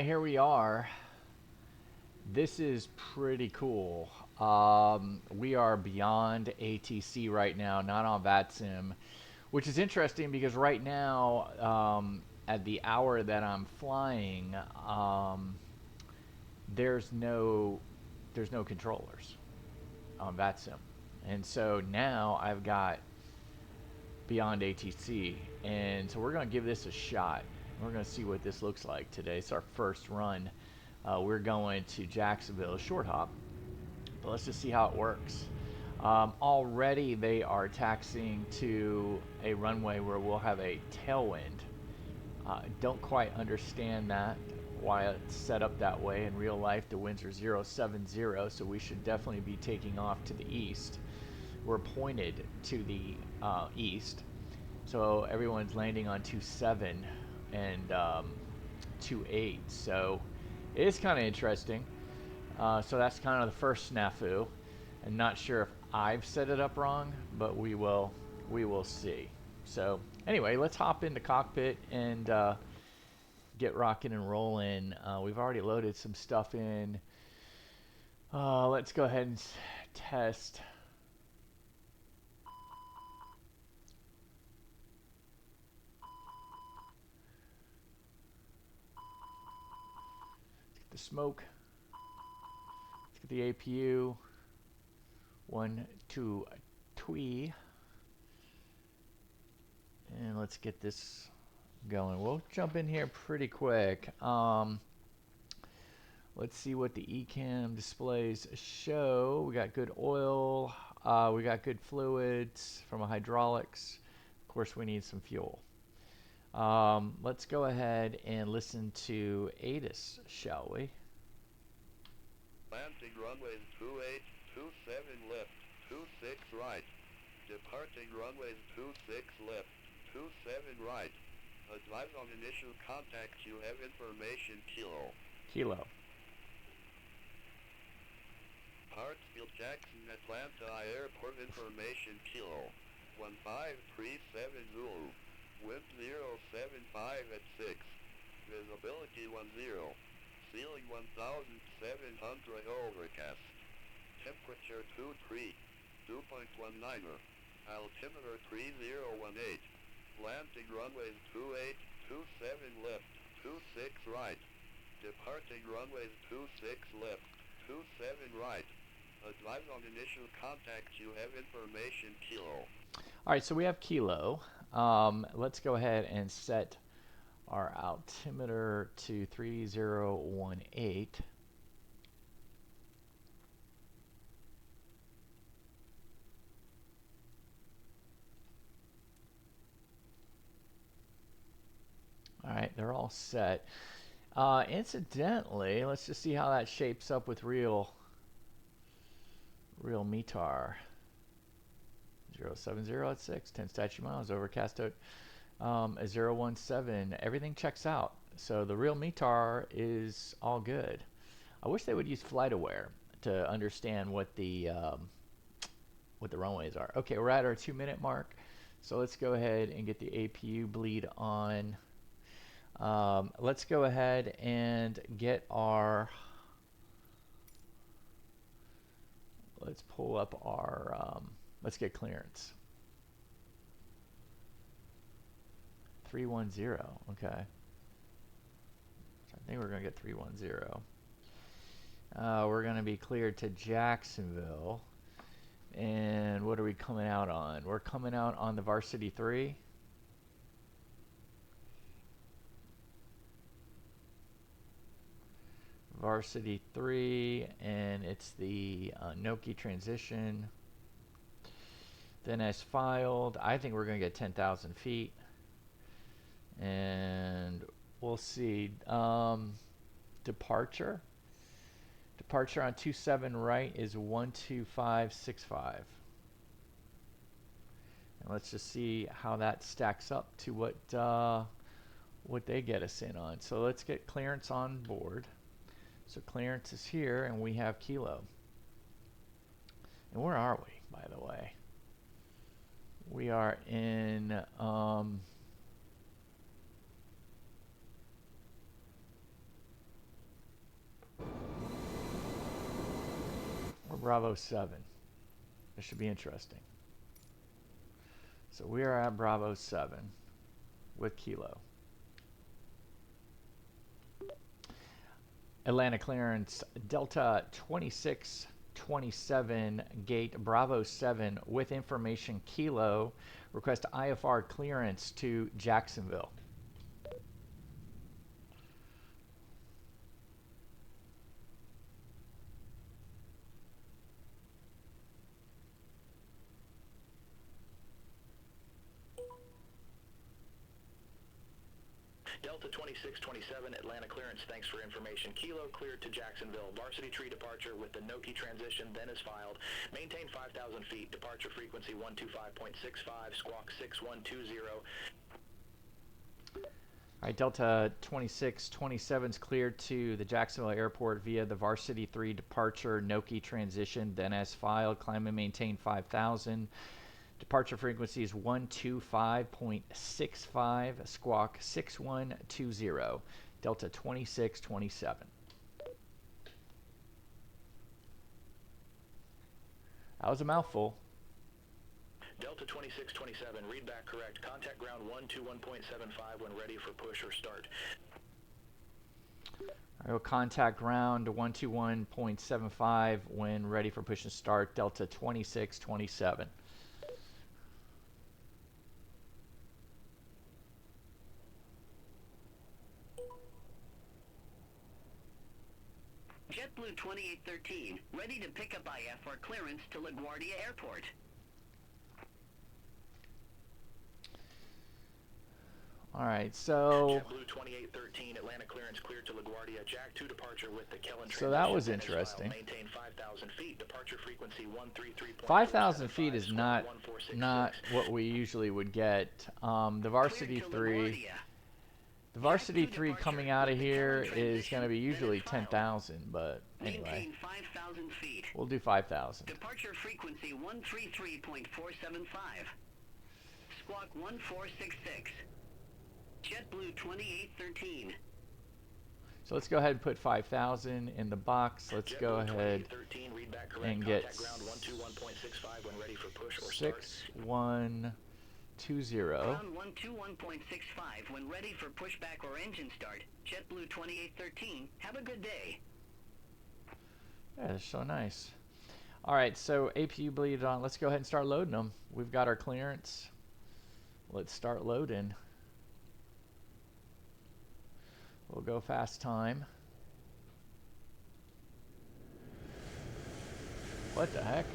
here we are. This is pretty cool. We are beyond ATC right now, not on VATSIM, which is interesting because right now, at the hour that I'm flying, there's no there's no controllers on VATSIM, and so now I've got beyond ATC, and so we're going to give this a shot. We're going to see what this looks like today. It's our first run. We're going to Jacksonville, short hop, but let's just see how it works. Already they are taxiing to a runway where we'll have a tailwind. Don't quite understand that, why it's set up that way. In real life, the winds are 070, so we should definitely be taking off to the east. We're pointed to the east, so everyone's landing on 27 and 28. So it is kind of interesting. So that's kind of the first snafu. I'm not sure if I've set it up wrong, but we will see. So anyway, let's hop into cockpit and get rocking and rolling. We've already loaded some stuff in. Let's go ahead and test. The smoke. Let's get the APU. 1, 2, 3. And let's get this going. We'll jump in here pretty quick. Let's see what the eCam displays show. We got good oil. We got good fluids from a hydraulics. Of course, we need some fuel. Let's go ahead and listen to ATIS, shall we? Landing runways 28, 27 left, 26 right. Departing runways 26 left, 27 right. Advise on initial contact. You have information Kilo. Kilo. Hartsfield Jackson Atlanta Airport information Kilo. 1537 Zulu. Wind 075 at 6. Visibility 10. Ceiling 1700 overcast. Temperature 23. 2.19er. Altimeter 3018. Landing runways 28, 27 left, 26 right. Departing runways 26 left, 27 right. Advise on initial contact. You have information Kilo. All right, so we have Kilo. Let's go ahead and set our altimeter to 3018. All right, they're all set. Incidentally, let's just see how that shapes up with real METAR. 070 at 6, 10 statute miles, overcast out 017. Everything checks out. So the real METAR is all good. I wish they would use FlightAware to understand what the runways are. Okay, we're at our 2-minute mark. So let's go ahead and get the APU bleed on. Let's go ahead and get our, let's pull up our, let's get clearance. 310, okay. So I think we're going to get 310. We're going to be cleared to Jacksonville. And what are we coming out on? We're coming out on the Varsity 3. Varsity 3, and it's the Noki transition. Then as filed, I think we're going to get 10,000 feet. And we'll see. Departure on 27 right is 12565. And let's just see how that stacks up to what they get us in on. So let's get clearance on board. So clearance is here, and we have Kilo. And where are we, by the way? We are in Bravo 7. This should be interesting. So we are at Bravo 7 with Kilo. Atlanta clearance, Delta 2627, gate Bravo 7 with information Kilo. Request IFR clearance to Jacksonville. Delta 2627, Atlanta clearance, thanks for information. Kilo cleared to Jacksonville. Varsity tree departure with the Noki transition, then is filed. Maintain 5,000 feet. Departure frequency 125.65, squawk 6120. All right, Delta 2627 is cleared to the Jacksonville Airport via the Varsity 3 departure, Noki transition, then as filed. Climb and maintain 5,000. Departure frequency is 125.65, squawk 6120, Delta 2627. That was a mouthful. Delta 2627, read back correct. Contact ground 121.75 when ready for push or start. I will contact ground 121.75 when ready for push and start, Delta 2627. JetBlue 2813, ready to pick up IFR clearance to LaGuardia Airport. All right, so JetBlue 2813, Atlanta clearance cleared to LaGuardia. Jack 2 departure with the Kellen so that was interesting. Maintain 5,000 feet. Departure frequency 133. 5,000 feet is not what we usually would get. The Varsity 3. The Varsity 3 coming out of here is going to be usually 10,000, but anyway. 5,000 feet. We'll do 5,000. Departure frequency 133.475. Squawk 1466. JetBlue 2813. So let's go ahead and put 5,000 in the box. Let's go ahead and get 6120. Ground 121.65 when ready for pushback or engine start. JetBlue 2813. Have a good day. Yeah, they're so nice. All right, so APU bleed on. Let's go ahead and start loading them. We've got our clearance. Let's start loading. We'll go fast time. What the heck?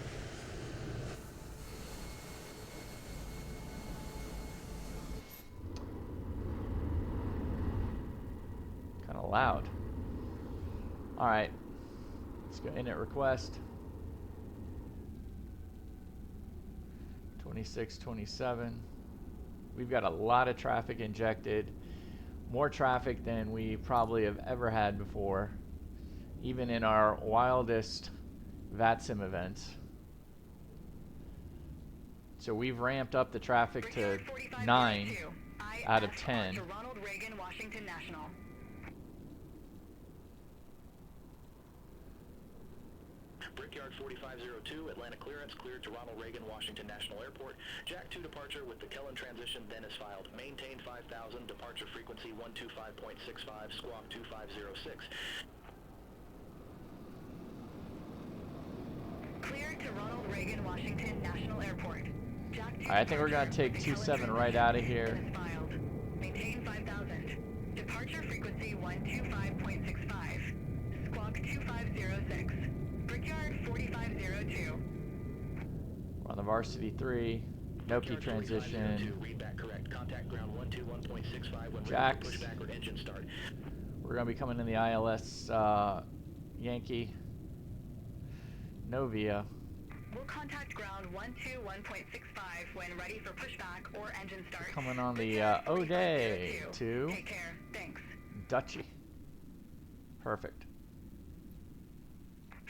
Kind of loud. All right, let's go init request. 2627. We've got a lot of traffic injected. More traffic than we probably have ever had before, even in our wildest VATSIM events. So we've ramped up the traffic to 9 out of 10. Ronald Reagan, Washington National. Brickyard 4502, Atlanta clearance cleared to Ronald Reagan, Washington National Airport. Jack 2 departure with the Kellen transition, then is filed. Maintain 5,000. Departure frequency 125.65, squawk 2506. Cleared to Ronald Reagan, Washington National Airport. Jack 2 All right, I think we're going to take 27 right out of here. Filed. Maintain 5,000. Departure frequency 125.65. Squawk 2506. Brickyard 4502. We're on the Varsity 3. Noki transition. Read back correct. Contact ground 121.65 when JAX. ready for pushback or engine start. We're going to be coming in the ILS Yankee Novia. We'll contact ground 121.65 when ready for pushback or engine start. Coming on the O'Day to Take care. Thanks. Dutchy. Perfect.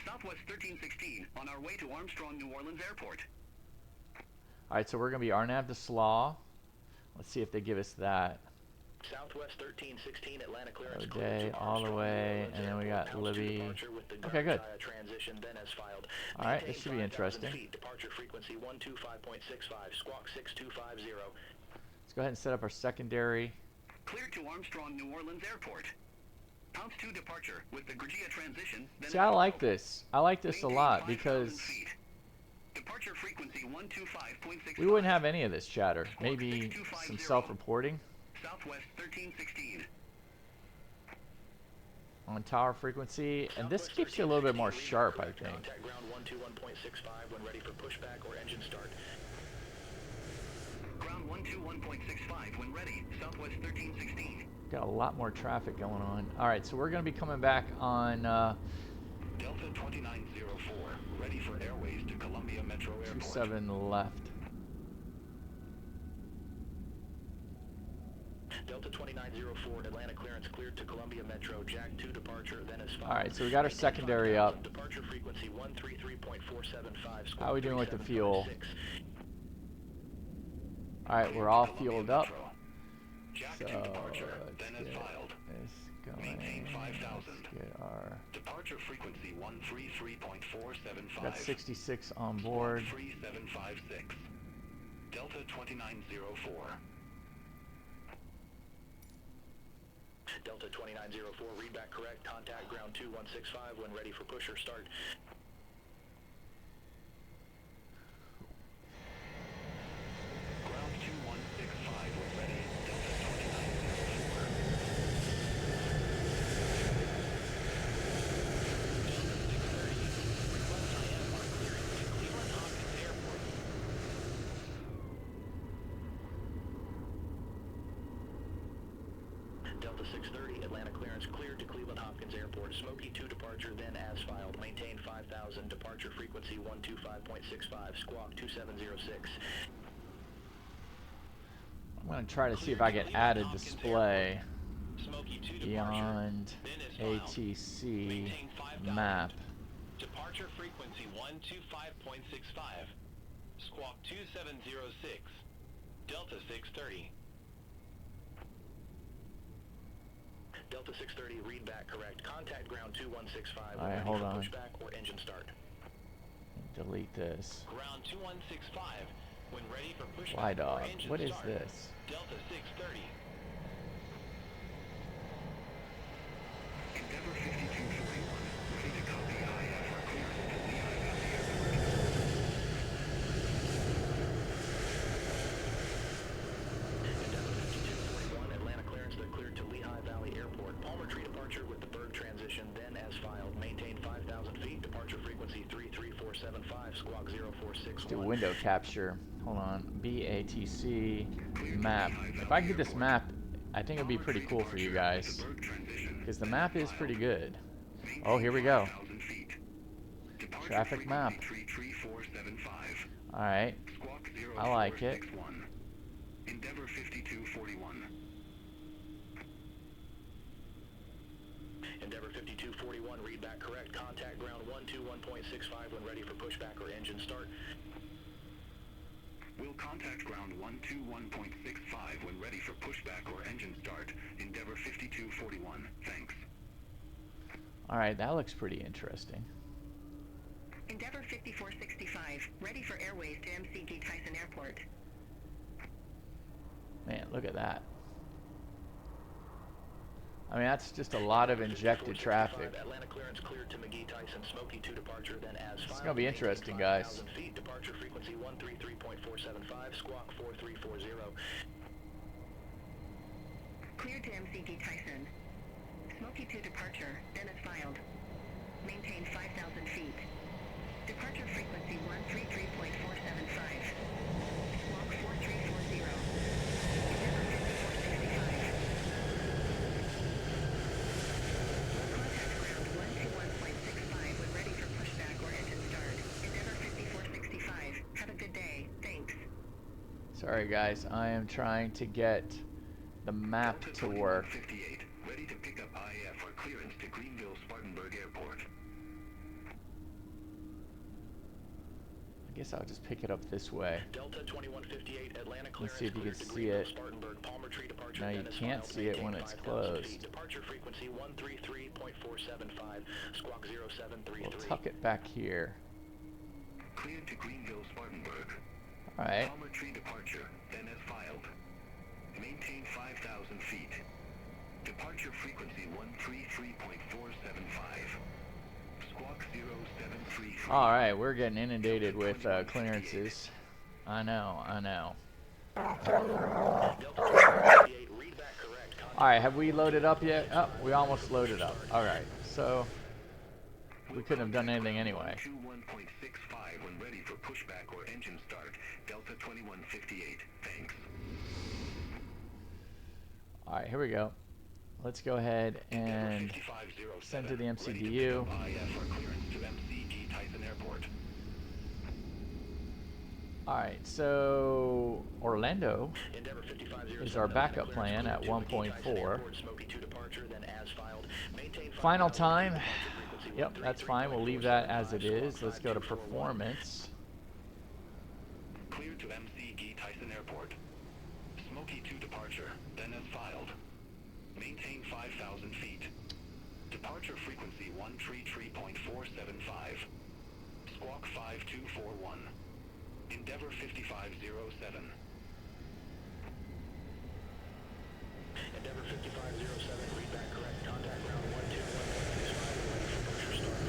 Southwest 1316 on our way to Armstrong New Orleans Airport. All right, so we're going to be Arnav to Slaw. Let's see if they give us that. Southwest 1316 Atlanta clearance O'Day all the way, and then we got Libby. Okay, good. Transition then as filed. All right, this should be interesting. Feet, departure frequency 125.65, squawk 6250. Let's go ahead and set up our secondary. Clear to Armstrong New Orleans Airport. Pounce 2 departure with the Gurgia transition. See, I like this. I like this a lot because departure frequency 125.65. we wouldn't have any of this chatter. Maybe some self-reporting Southwest 1316. on tower frequency, and this keeps you a little bit more sharp, I think. Contact ground 121.65 when ready for pushback or engine start. Ground 121.65 when ready. Southwest 1316. Got a lot more traffic going on. All right, so we're going to be coming back on Delta 2904, ready for airways to Columbia Metro Airport. 27 left. Delta 2904, Atlanta clearance cleared to Columbia Metro, Jack 2 departure, then as follows. All right, so we got our secondary up. Departure frequency 133.475. How are we doing with the fuel? All right, we're all fueled up. So let's get this going. Maintain 5,000. Let's get our Departure frequency 133.475. got 66 on board. 3756. Delta 2904. Delta 2904, readback correct. Contact ground 2165 when ready for push or start. Ground 2165 when ready. Delta 2904. Delta 630, Atlanta clearance cleared to Cleveland Hopkins Airport. Smoky 2 departure, then as filed. Maintain 5,000. Departure frequency 125.65. Squawk 2706. I'm going to try to see if I can add a display beyond ATC map. Departure frequency 125.65. Squawk 2706. Delta 630. Delta 630, readback correct. Contact ground 2165. All right, hold on. Pushback or engine start. Delete this. Ground 2165. When ready for pushback Flydog. or engine What is start. this? Delta 630. Endeavor 5241, ready to copy IF for clearance to Lehigh Valley Airport. Endeavor 5241, Atlanta clearance to cleared to Lehigh Valley Airport. Palmer Tree departure with the Berg transition, then as filed. Maintain 5,000 feet. Departure frequency 33475. Squawk 0461. Do window capture. Hold on. BATC map. If I can get this map, I think it'd be pretty cool for you guys, because the map is pretty good. Oh, here we go. Traffic map. All right. I like it. Endeavor 5241. Endeavor 5241, readback correct. Contact ground 121.65 when ready for pushback or engine start. Will contact ground 121.65 when ready for pushback or engine start. Endeavor 5241, thanks. All right, that looks pretty interesting. Endeavor 5465, ready for airways to MCG Tyson Airport. Man, look at that. I mean, that's just a lot of injected traffic. Atlanta clearance cleared to McGee Tyson. Smoky 2 departure, then as filed. It's gonna be interesting, guys. Feet, departure frequency 133.475. Squawk 4340. Cleared to MCG Tyson. Smoky 2 departure, then as filed. Maintain 5,000 feet. Departure frequency 133.475. Squawk 4340. Sorry guys, I am trying to get the map to work. 58, ready to pick up IF for clearance to Greenville Spartanburg Airport. I guess I'll just pick it up this way. Delta 2158, Atlanta Let's clearance see if you can cleared to see Greenville it. Spartanburg. Palmer Tree departure. departure. Now you then is can't filed. see it when Maintain it's 5,000 closed. feet. Departure frequency 133.475. Squawk 0733. We'll tuck it back here. Cleared to Greenville, Spartanburg. All right. Palmer Tree departure, then as filed. Maintain 5,000 feet. Departure frequency 133.475. Squawk 0733. All right, we're getting inundated with clearances. I know. All right, have we loaded up yet? Oh, we almost loaded up. All right, so we couldn't have done anything anyway. 21.65 when ready for pushback or engine start. Delta 2158. Thanks. All right, here we go. Let's go ahead and send to the MCDU. All right, so Orlando is our backup plan at 1.4. Final time. Yep, that's fine. We'll leave that as it is. Let's go to performance. Cleared to MCD Tyson Airport. Smoky 2 departure, then as filed. Maintain 5,000 feet. Departure frequency 133.475. Squawk 5241. Endeavor 5507. Endeavor 5507, read back correct. Contact ground 121.65, ready for pusher start.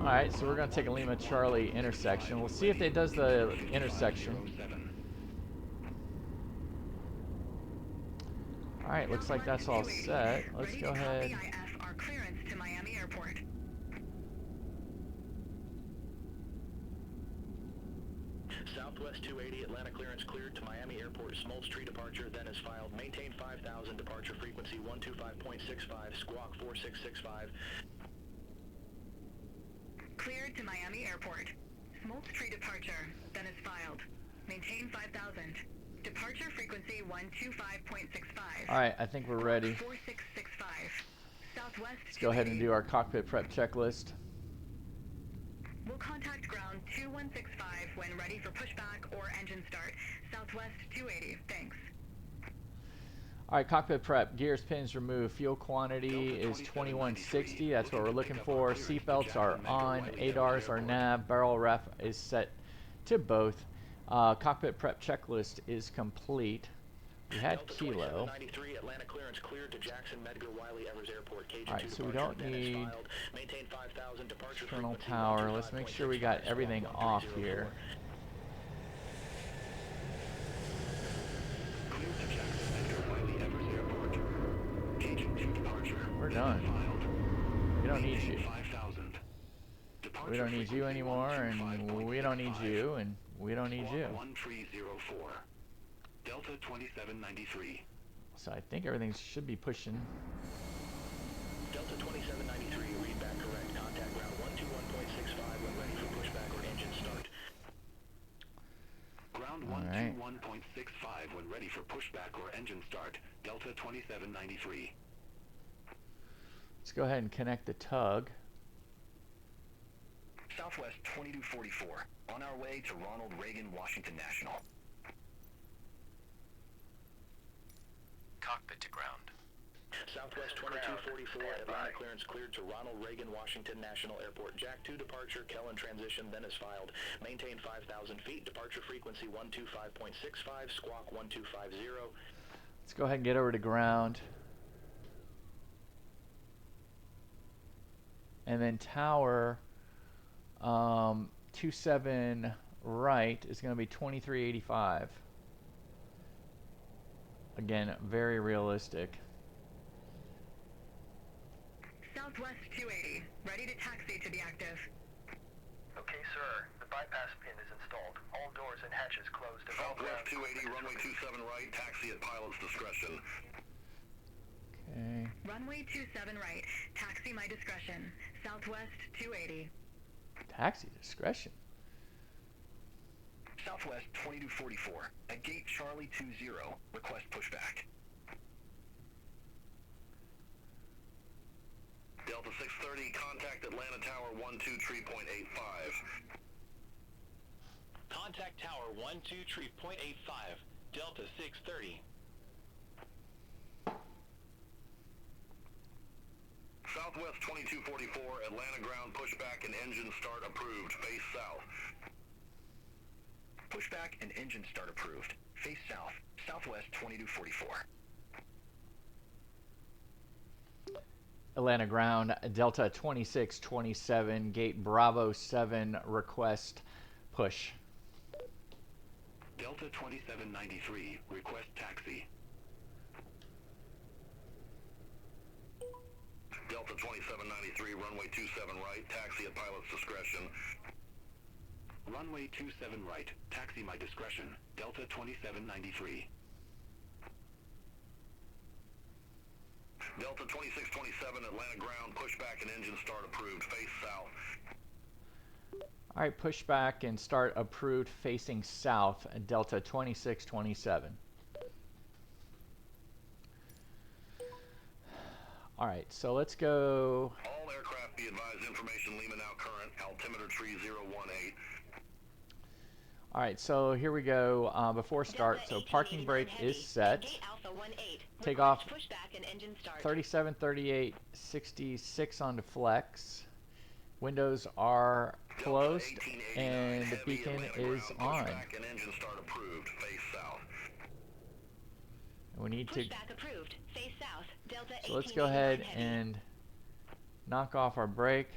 All right, so we're going to take a Lima Charlie intersection. We'll see if it does the intersection. All right, looks like that's all set. Let's go ahead. Our clearance to Miami Airport. Southwest 280, Atlanta clearance cleared to Miami Airport. Smoltz Tree departure, then is filed. Maintain 5,000, departure frequency 125.65, squawk 4665. Cleared to Miami Airport. Smoltz Tree departure, then is filed. Maintain 5,000. Departure frequency 125.65. All right, I think we're ready. 4665. Southwest. Let's go ahead and do our cockpit prep checklist. We'll contact ground 2165 when ready for pushback or engine start. Southwest 280. Thanks. All right, cockpit prep. Gears, pins removed. Fuel quantity is 2160. That's what we're looking for. Seatbelts are on. ADARs are nav. Barrel ref is set to both. Cockpit prep checklist is complete. We had kilo. Atlanta clearance cleared to Jackson, Medgar, Wiley, Evers Airport. All right, so we don't need external power. Let's make sure we got everything off here. We're done. We don't need you. We don't need you anymore, and we don't need you, and we don't need you. 1304. Delta 2793. So I think everything should be pushing. Delta 2793, read back correct. Contact ground 121.65 when ready for pushback or engine start. Ground 121.65 when ready for pushback or engine start. Delta 2793. Let's go ahead and connect the tug. Southwest 2244. On our way to Ronald Reagan Washington National. Cockpit to ground. Southwest 2244, Atlanta clearance cleared to Ronald Reagan Washington National Airport. Jack 2 departure, Kellen transition, then is filed. Maintain 5,000 feet, departure frequency 125.65, squawk 1250. Let's go ahead and get over to ground. And then tower 27 right is going to be 2385. Again, very realistic. Southwest 280. Ready to taxi to be active. Okay, sir. The bypass pin is installed. All doors and hatches closed. Southwest 280, runway 27 right, taxi at pilot's discretion. Okay. Runway 27 right. Taxi my discretion. Southwest 280. Taxi discretion. Southwest 2244. At gate Charlie 20. Request pushback. Delta 630, contact Atlanta Tower 123.85. Contact Tower 123.85, Delta 630. Southwest 2244, Atlanta ground, pushback and engine start approved. Face south. Pushback and engine start approved. Face south. Southwest 2244. Atlanta ground, Delta 2627, gate Bravo 7, request push. Delta 2793, request taxi. Delta 2793, runway 27 right, taxi at pilot's discretion. Runway 27 right, taxi my discretion. Delta 2793. Delta 2627, Atlanta ground, pushback and engine start approved. Face south. All right, pushback and start approved facing south, Delta 2627. All right, so let's go. All aircraft be advised, information Lima now current, altimeter tree 018. All right, so here we go before start. So parking brake is set. Take off 37, 38, 66 onto flex. Windows are closed and the beacon is on. Pushback and engine start approved. Face south. We need to. Pushback approved. Face south. Delta So let's go ahead 1889 heavy. and knock off our brake.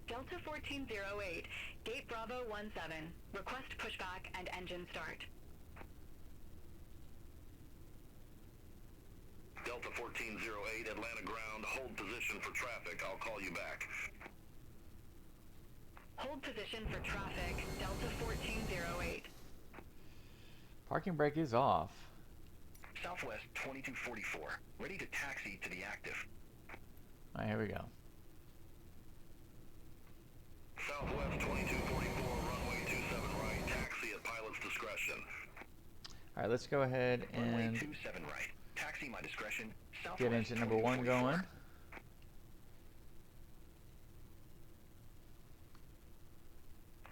Delta 1408, gate Bravo 17, request pushback and engine start. Delta 1408, Atlanta ground, hold position for traffic. I'll call you back. Hold position for traffic, Delta 1408. Parking brake is off. Southwest 2244, ready to taxi to the active. All right, here we go. Southwest 2244, runway 27 right, taxi at pilot's discretion. All right, let's go ahead Runway and 27 right, taxi my discretion. Southwest get engine number 1 2244. going.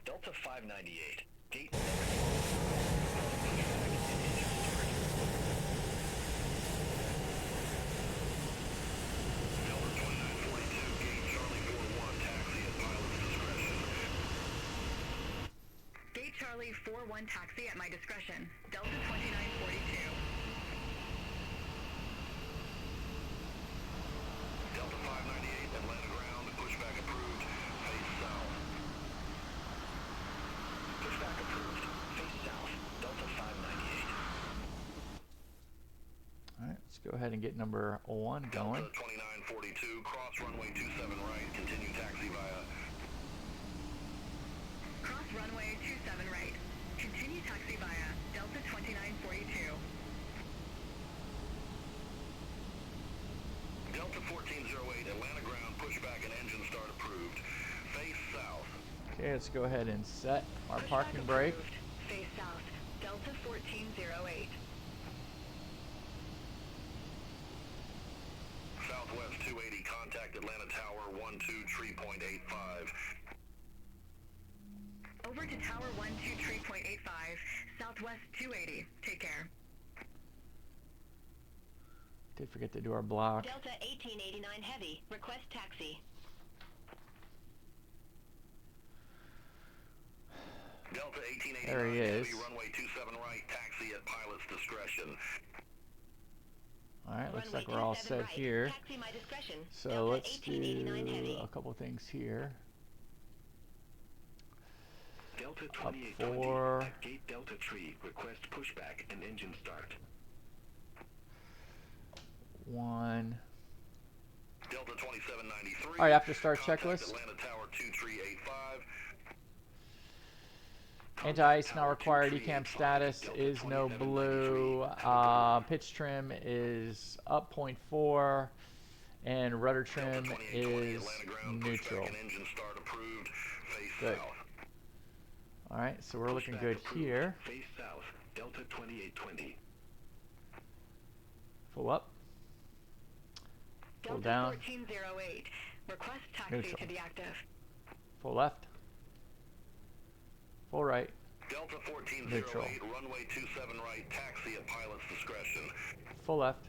Delta 598, gate Delta 2942, gate Charlie 41, taxi at pilot's discretion. Gate Charlie 41 taxi at my discretion, Delta 2942. Delta 598, Atlanta ground, pushback approved. Face south. pushback approved. Face south. Delta 598. All right, let's go ahead and get number 1 going. Delta 2942, cross runway 27 right, continue taxi via. Cross runway 27 right. Continue taxi via Delta 2942. Delta 1408, Atlanta ground, pushback and engine start approved. Face south. Okay, let's go ahead and set our Pushback parking brake. approved. Face south, Delta 1408. Southwest 280, contact Atlanta Tower 12 tree.85. Over to Tower 12 tree.85, Southwest 280. Take care. Did forget to do our block. Delta 1889 Heavy, request taxi. Delta 1889, There he is. heavy runway 27 right, taxi at pilot's discretion. All right, looks Runway like we're all 27 set right, here. Taxi my discretion. So Delta let's do 1889 Heavy. a couple things here. Delta Up 2820. 4. At gate Delta Tree, request pushback and engine start. 1. Delta 2793. All right, after start contact checklist. Atlanta Tower 2385. Anti-ice not required. ECAM status is no blue. Pitch trim is up 0.4. And rudder trim Delta 2820, is Atlanta ground, neutral. pushback and engine start approved. Face Good. south. All right, so we're looking Pushback good approved. here. Face south. Delta 2820. Full up. Full Delta down. 1408. Request taxi Neutral. to the active. Full left. Full right. Delta 1408, Neutral. runway 27 right, taxi at pilot's discretion. Full left.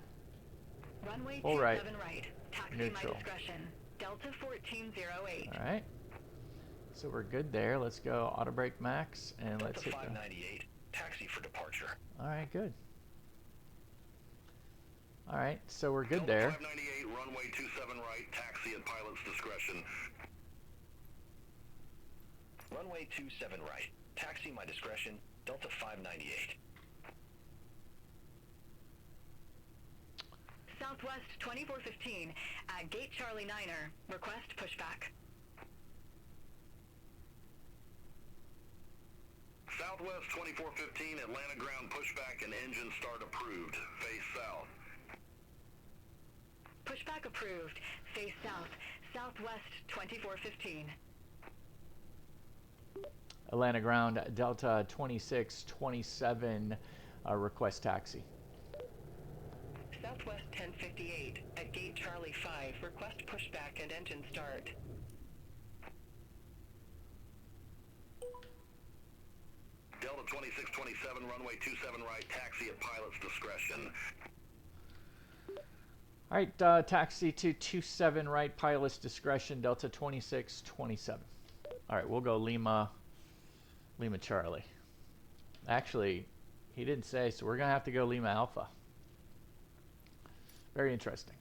Runway Full right. 27 right. Taxi neutral. my discretion. Delta 1408. All right. So we're good there. Let's go auto brake max and let's Delta hit the. 598, taxi for departure. All right, good. All right, so we're good Delta there. 598, runway 27 right, taxi at pilot's discretion. Runway 27 right, taxi my discretion, Delta 598. Southwest 2415 at Gate Charlie 9er. Request pushback. Southwest 2415, Atlanta ground pushback and engine start approved. Face south. Pushback approved. Face south. Southwest 2415. Atlanta ground Delta 2627, request taxi. Southwest 1058 at Gate Charlie 5. Request pushback and engine start. Delta 2627, runway 27 right, taxi at pilot's discretion. All right, taxi to 27 right, pilot's discretion, Delta 2627. All right, we'll go Lima Charlie. Actually, he didn't say, so we're going to have to go Lima Alpha. Very interesting.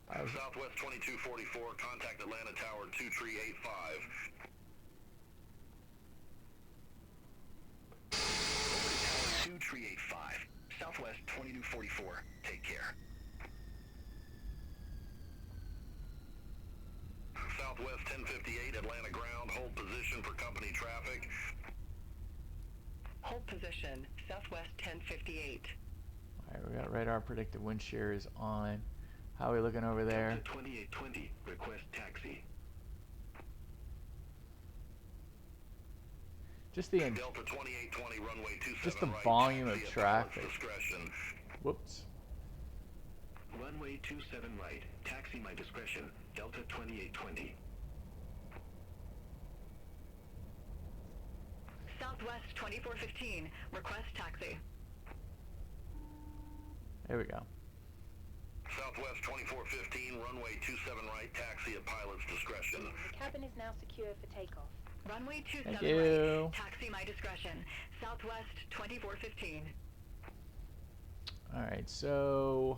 Southwest 2244, contact Atlanta Tower 2385. Over to Tower 2385, Southwest 2244, take care. Southwest 1058, Atlanta ground, hold position for company traffic. Hold position. Southwest 1058. All right, we got radar predicted wind shear is on. How are we looking over there? Delta 2820, request taxi. Just the Delta 2820, runway 27 just the right, volume of taxi at traffic. pilot's discretion. Whoops. Runway 27 right, taxi my discretion, Delta 2820. Southwest 2415. Request taxi. There we go. Southwest 2415, runway 27 right, taxi at pilot's discretion. Cabin is now secure for takeoff. Runway 27 Thank you. right. Taxi my discretion. Southwest 2415. All right, so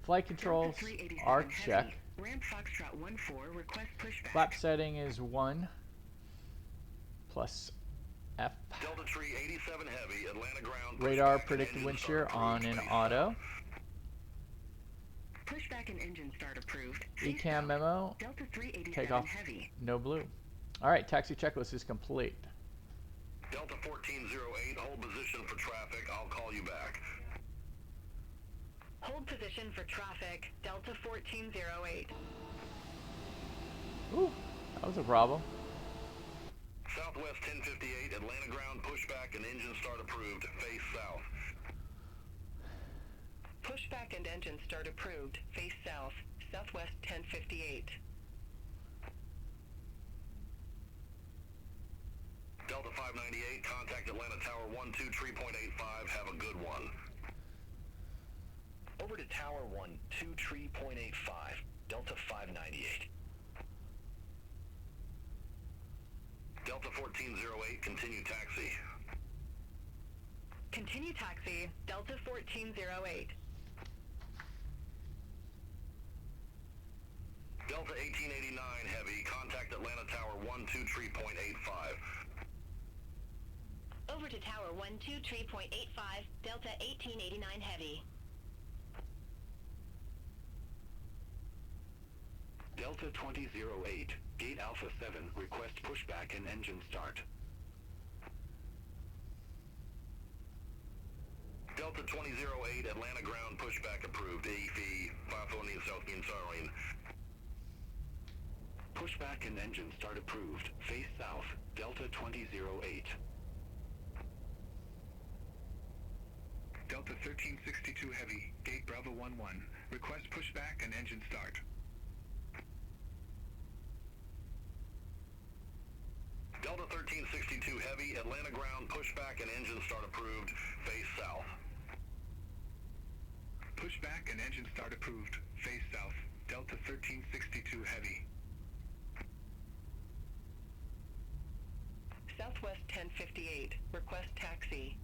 flight controls Delta 387 are heavy. check. Ramp Foxtrot 14. Request pushback. Flap setting is 1 plus F. Delta Tree 87 heavy, Atlanta ground. Radar pushback and predicted engine wind start shear approved, on and face auto. Pushback and engine start approved. ECAM memo, Delta 387 takeoff, heavy. no blue. All right, taxi checklist is complete. south. Delta 1408, hold position for traffic. I'll call you back. Hold position for traffic. Delta 1408. Ooh, that was a problem. Southwest 1058, Atlanta ground pushback and engine start approved. Face south. Pushback and engine start approved. Face south. Southwest 1058. Delta 598, contact Atlanta Tower 123.85. Have a good one. Over to Tower 123.85, Delta 598. Delta 1408, continue taxi. Continue taxi. Delta 1408. Delta 1889 heavy, contact Atlanta Tower 123.85. Over to Tower 123.85, Delta 1889 Heavy. Delta 2008, Gate Alpha 7, request pushback and engine start. Delta 2008, Atlanta ground pushback approved. AEFE, 540 South Sarin. Pushback and engine start approved. Face south, Delta 2008. Delta 1362 Heavy, Gate Bravo 11. Request pushback and engine start. Delta 1362 heavy, Atlanta ground pushback and engine start approved. Face south. Pushback and engine start approved. Face south. Delta 1362 heavy. Southwest 1058. Request taxi.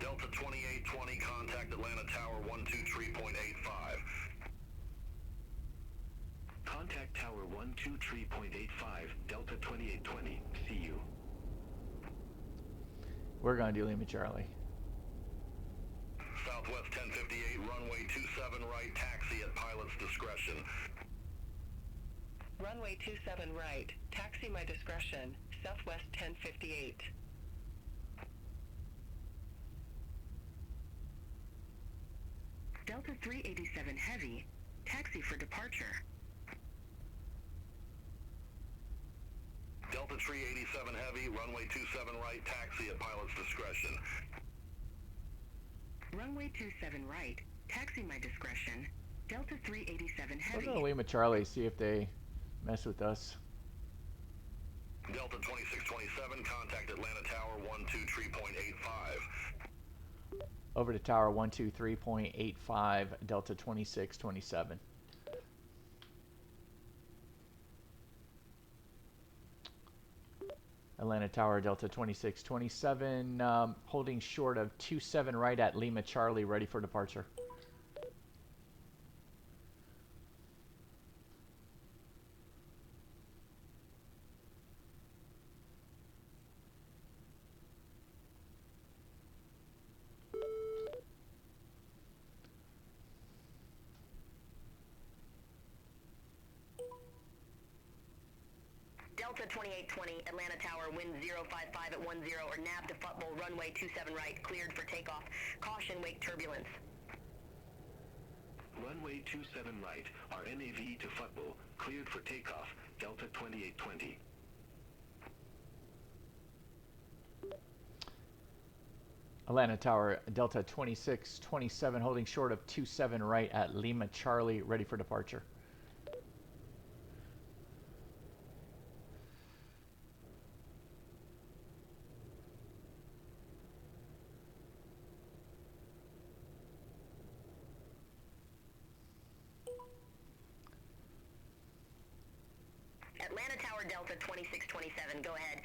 Delta 2820, contact Atlanta Tower 123.85. Contact Tower 123.85, Delta 2820. See you. We're going to do Lima Charlie. Southwest 1058, runway 27 right, taxi at pilot's discretion. Runway 27 right. Taxi my discretion. Southwest 1058. Delta 387 Heavy. Taxi for departure. Delta 387 Heavy, runway 27 right, taxi at pilot's discretion. Runway 27 right. Taxi my discretion. Delta 387 We're Heavy. going to Lima Charlie, see if they mess with us. Delta 2627, contact Atlanta Tower 123.85. Over to Tower 123.85, Delta 2627. Atlanta Tower, Delta 2627, holding short of 27 right at Lima Charlie, ready for departure. Delta 2820, Atlanta Tower, wind 055 at 10 or nav to football, runway 27 right, cleared for takeoff. Caution, wake turbulence. Runway 27 right, RNAV to football, cleared for takeoff, Delta 2820. Atlanta Tower, Delta 2627, holding short of 27 right at Lima Charlie, ready for departure. Atlanta Tower, Delta 2627, go ahead.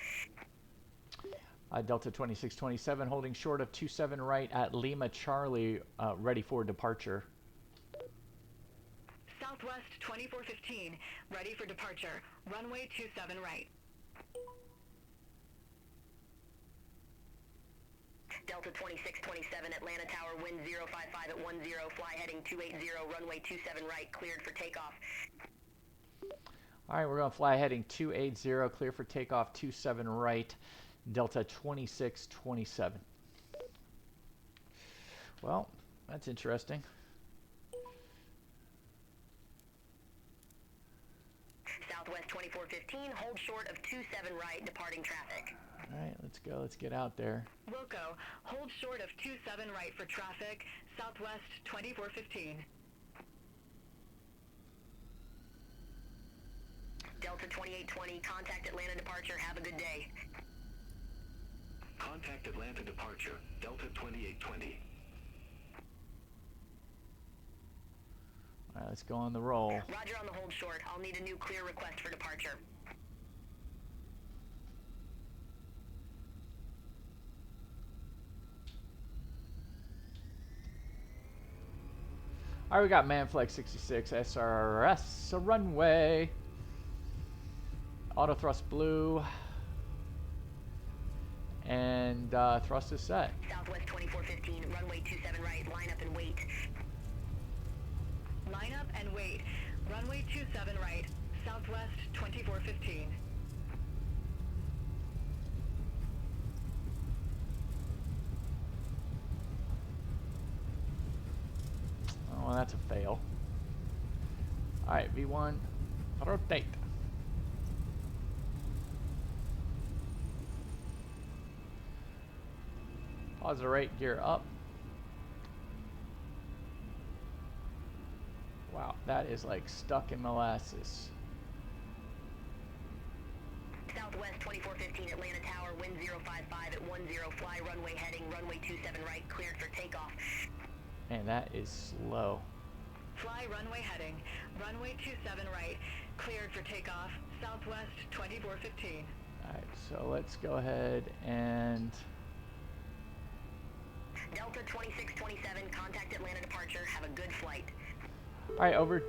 Delta 2627, holding short of 27 right at Lima Charlie, ready for departure. Southwest 2415, ready for departure. Runway 27 right. Delta 2627, Atlanta Tower, wind 055 at 10, fly heading 280, runway 27 right, cleared for takeoff. All right, we're going to fly heading 280, clear for takeoff 27 right, Delta 2627. Well, that's interesting. Southwest 2415, hold short of 27 right, departing traffic. All right, let's go. Let's get out there. Wilco, hold short of 27 right for traffic, Southwest 2415. Delta 2820, contact Atlanta departure, have a good day. Contact Atlanta departure, Delta 2820. All right, let's go on the roll. Roger on the hold short. I'll need a new clear request for departure. All right, we got Manflex 66 SRS, a runway. Auto thrust blue. And thrust is set. Southwest 2415, runway 27 right, line up and wait. Line up and wait. Runway 27 right, Southwest 2415. Oh, well, that's a fail. All right, V1, rotate. Pause the rate, gear up. Wow, that is like stuck in molasses. Southwest Southwest 2415 Atlanta Tower, wind 055 at 10, fly runway heading, runway 27 right, cleared for takeoff. Man, that is slow. Fly runway heading, runway 27 right, cleared for takeoff, Southwest 2415. Alright, so let's go ahead and... Delta 2627, contact Atlanta departure, have a good flight. Alright, over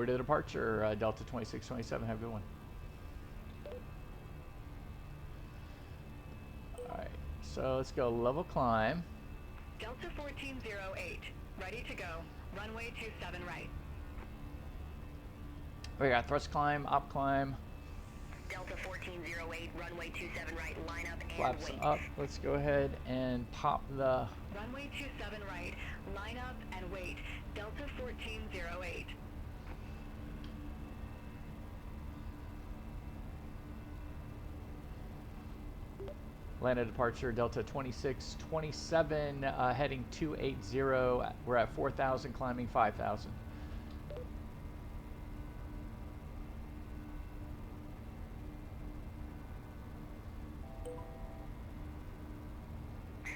to departure, Delta 2627, have a good one. Alright, so let's go level climb. Delta 1408, ready to go, runway 27 right. We got thrust climb, op climb. Delta 1408, runway 27 right, line up and Flaps wait. up. Let's go ahead and pop the... Runway 27 right, line up and wait. Delta 1408. Atlanta departure, Delta 2627, heading 280. We're at 4,000, climbing 5,000.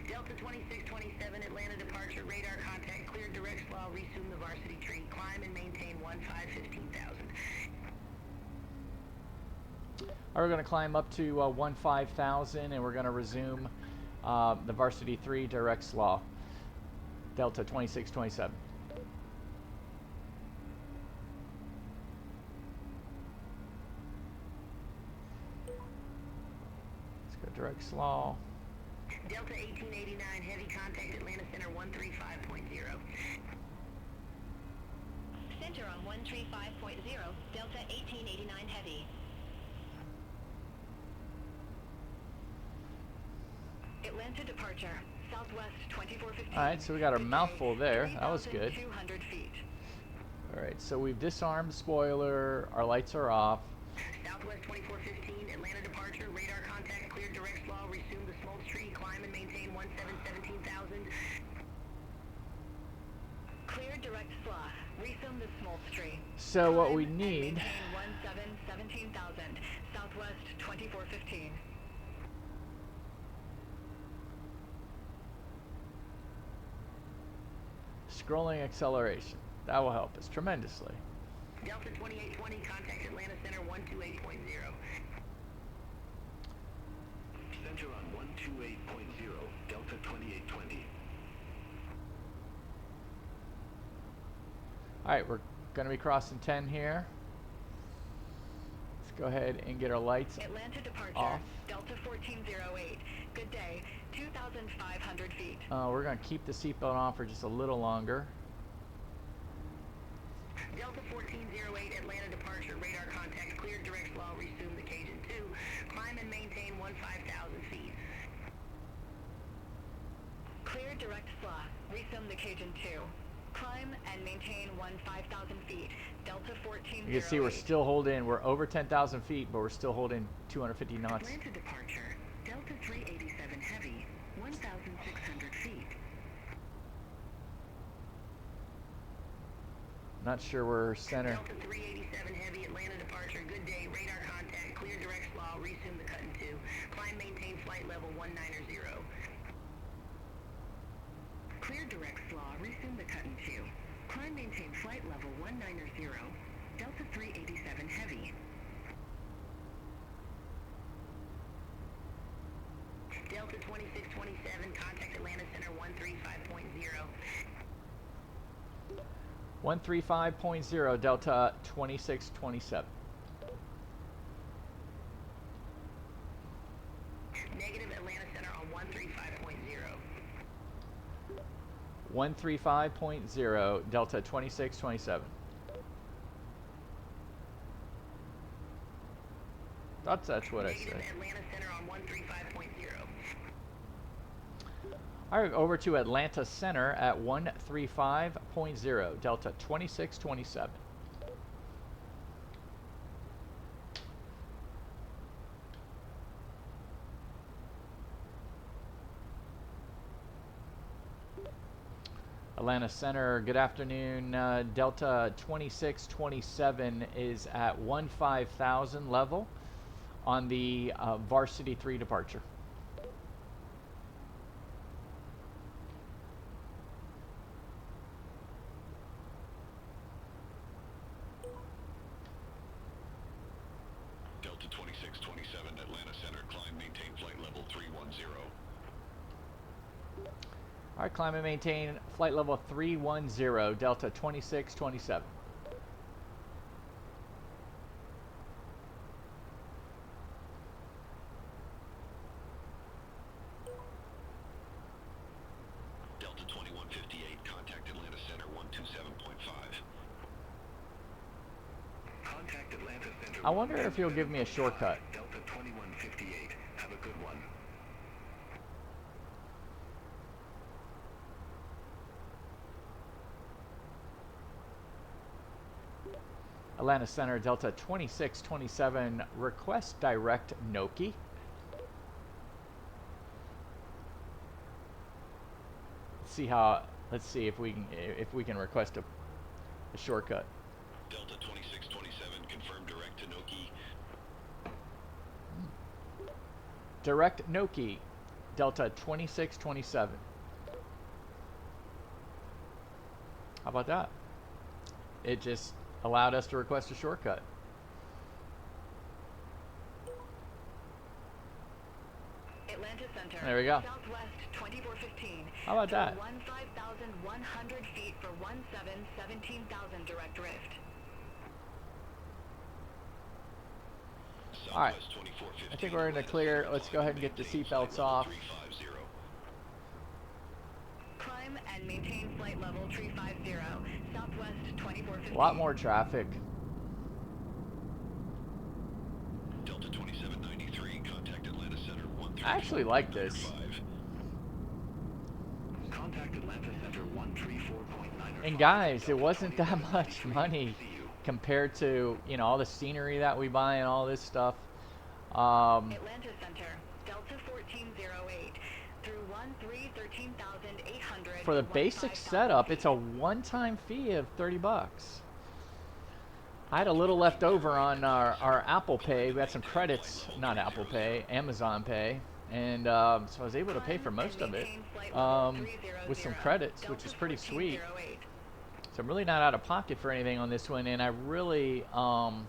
Delta 2627, Atlanta departure, radar contact, cleared direct slaw, resume the varsity tree, climb and maintain 15,000. We're going to climb up to 15,000 and we're going to resume the varsity 3 direct slaw. Delta 2627. Let's go direct slaw. Delta 1889, heavy contact, Atlanta Center 135.0. Center on 135.0, Delta 1889 heavy. Atlanta departure, Southwest 2415. Alright, so we got our mouthful there. That was good. 200 feet. Alright, so we've disarmed the spoiler. Our lights are off. Southwest 2415, Atlanta departure, radar contact, cleared direct slaw, resume the small tree, climb and maintain 17,000. Cleared direct slaw, resume the small tree. So what we need... Maintain 17,000, Southwest 2415. Scrolling acceleration. That will help us tremendously. Delta 2820, contact Atlanta Center 128.0. Center on 128.0, Delta 2820. Alright, we're going to be crossing 10 here. Let's go ahead and get our lights Atlanta departure, off. Delta 1408. Good day, 2,500 feet. We're going to keep the seatbelt on for just a little longer. Delta 1408, Atlanta departure, radar contact, cleared direct slaw, resume the Cajun 2. Climb and maintain 15,000 feet. Cleared direct slaw, resume the Cajun 2. Climb and maintain 15,000 feet. Delta 1408. You can see we're still holding, we're over 10,000 feet, but we're still holding 250 knots. Atlanta departure, Delta 387 heavy, 1,600 feet. Not sure we're center. Delta 387 heavy, Atlanta departure, good day, radar contact, clear direct slaw, resume the cut in 2. Climb, maintain flight level 190. Clear direct slaw, resume the cut in 2. Climb, maintain flight level 190. Delta 387 heavy. Delta 2627, contact Atlanta Center 135.0. 135.0, Delta 2627. Negative, Atlanta Center on 135.0. 135.0, Delta 2627. That's what I Negative, said. Atlanta Center on 135.0. Alright, over to Atlanta Center at 135.0, Delta 2627. Atlanta Center, good afternoon. Delta 2627 is at 15,000 level. on the Varsity 3 departure. Delta 2627, Atlanta Center, climb, maintain flight level 310. All right, climb and maintain flight level 310, Delta 2627. Delta 2158, contact Atlanta Center 127.5. Contact Atlanta Center. I wonder if he'll give me a shortcut. Delta 2158, have a good one. Atlanta Center, Delta 2627, request direct Noki. Let's see if we can request a shortcut. Delta 2627, confirm direct to Noki. Direct Noki, Delta 2627. How about that? It just allowed us to request a shortcut. Atlanta Center. There we go. Southwest 2415. How about that? 15,100 feet for 17,000 direct rift. All right. I think we're in the clear. Let's go ahead and get the seatbelts off. Climb and maintain flight level 350. Southwest 2415. A lot more traffic. Delta 2793, contact Atlanta Center 13. I actually like this. Contact Atlanta Center 134.9. And guys, it wasn't that much money compared to, you know, all the scenery that we buy and all this stuff. Atlanta Center, Delta 1408 through 13,800. For the basic setup, it's a one-time fee of $30. I had a little left over on our Apple Pay. We had some credits, not Apple Pay, Amazon Pay. And so I was able to pay for most of it with some credits, which is pretty sweet. So I'm really not out of pocket for anything on this one, and I really, I'm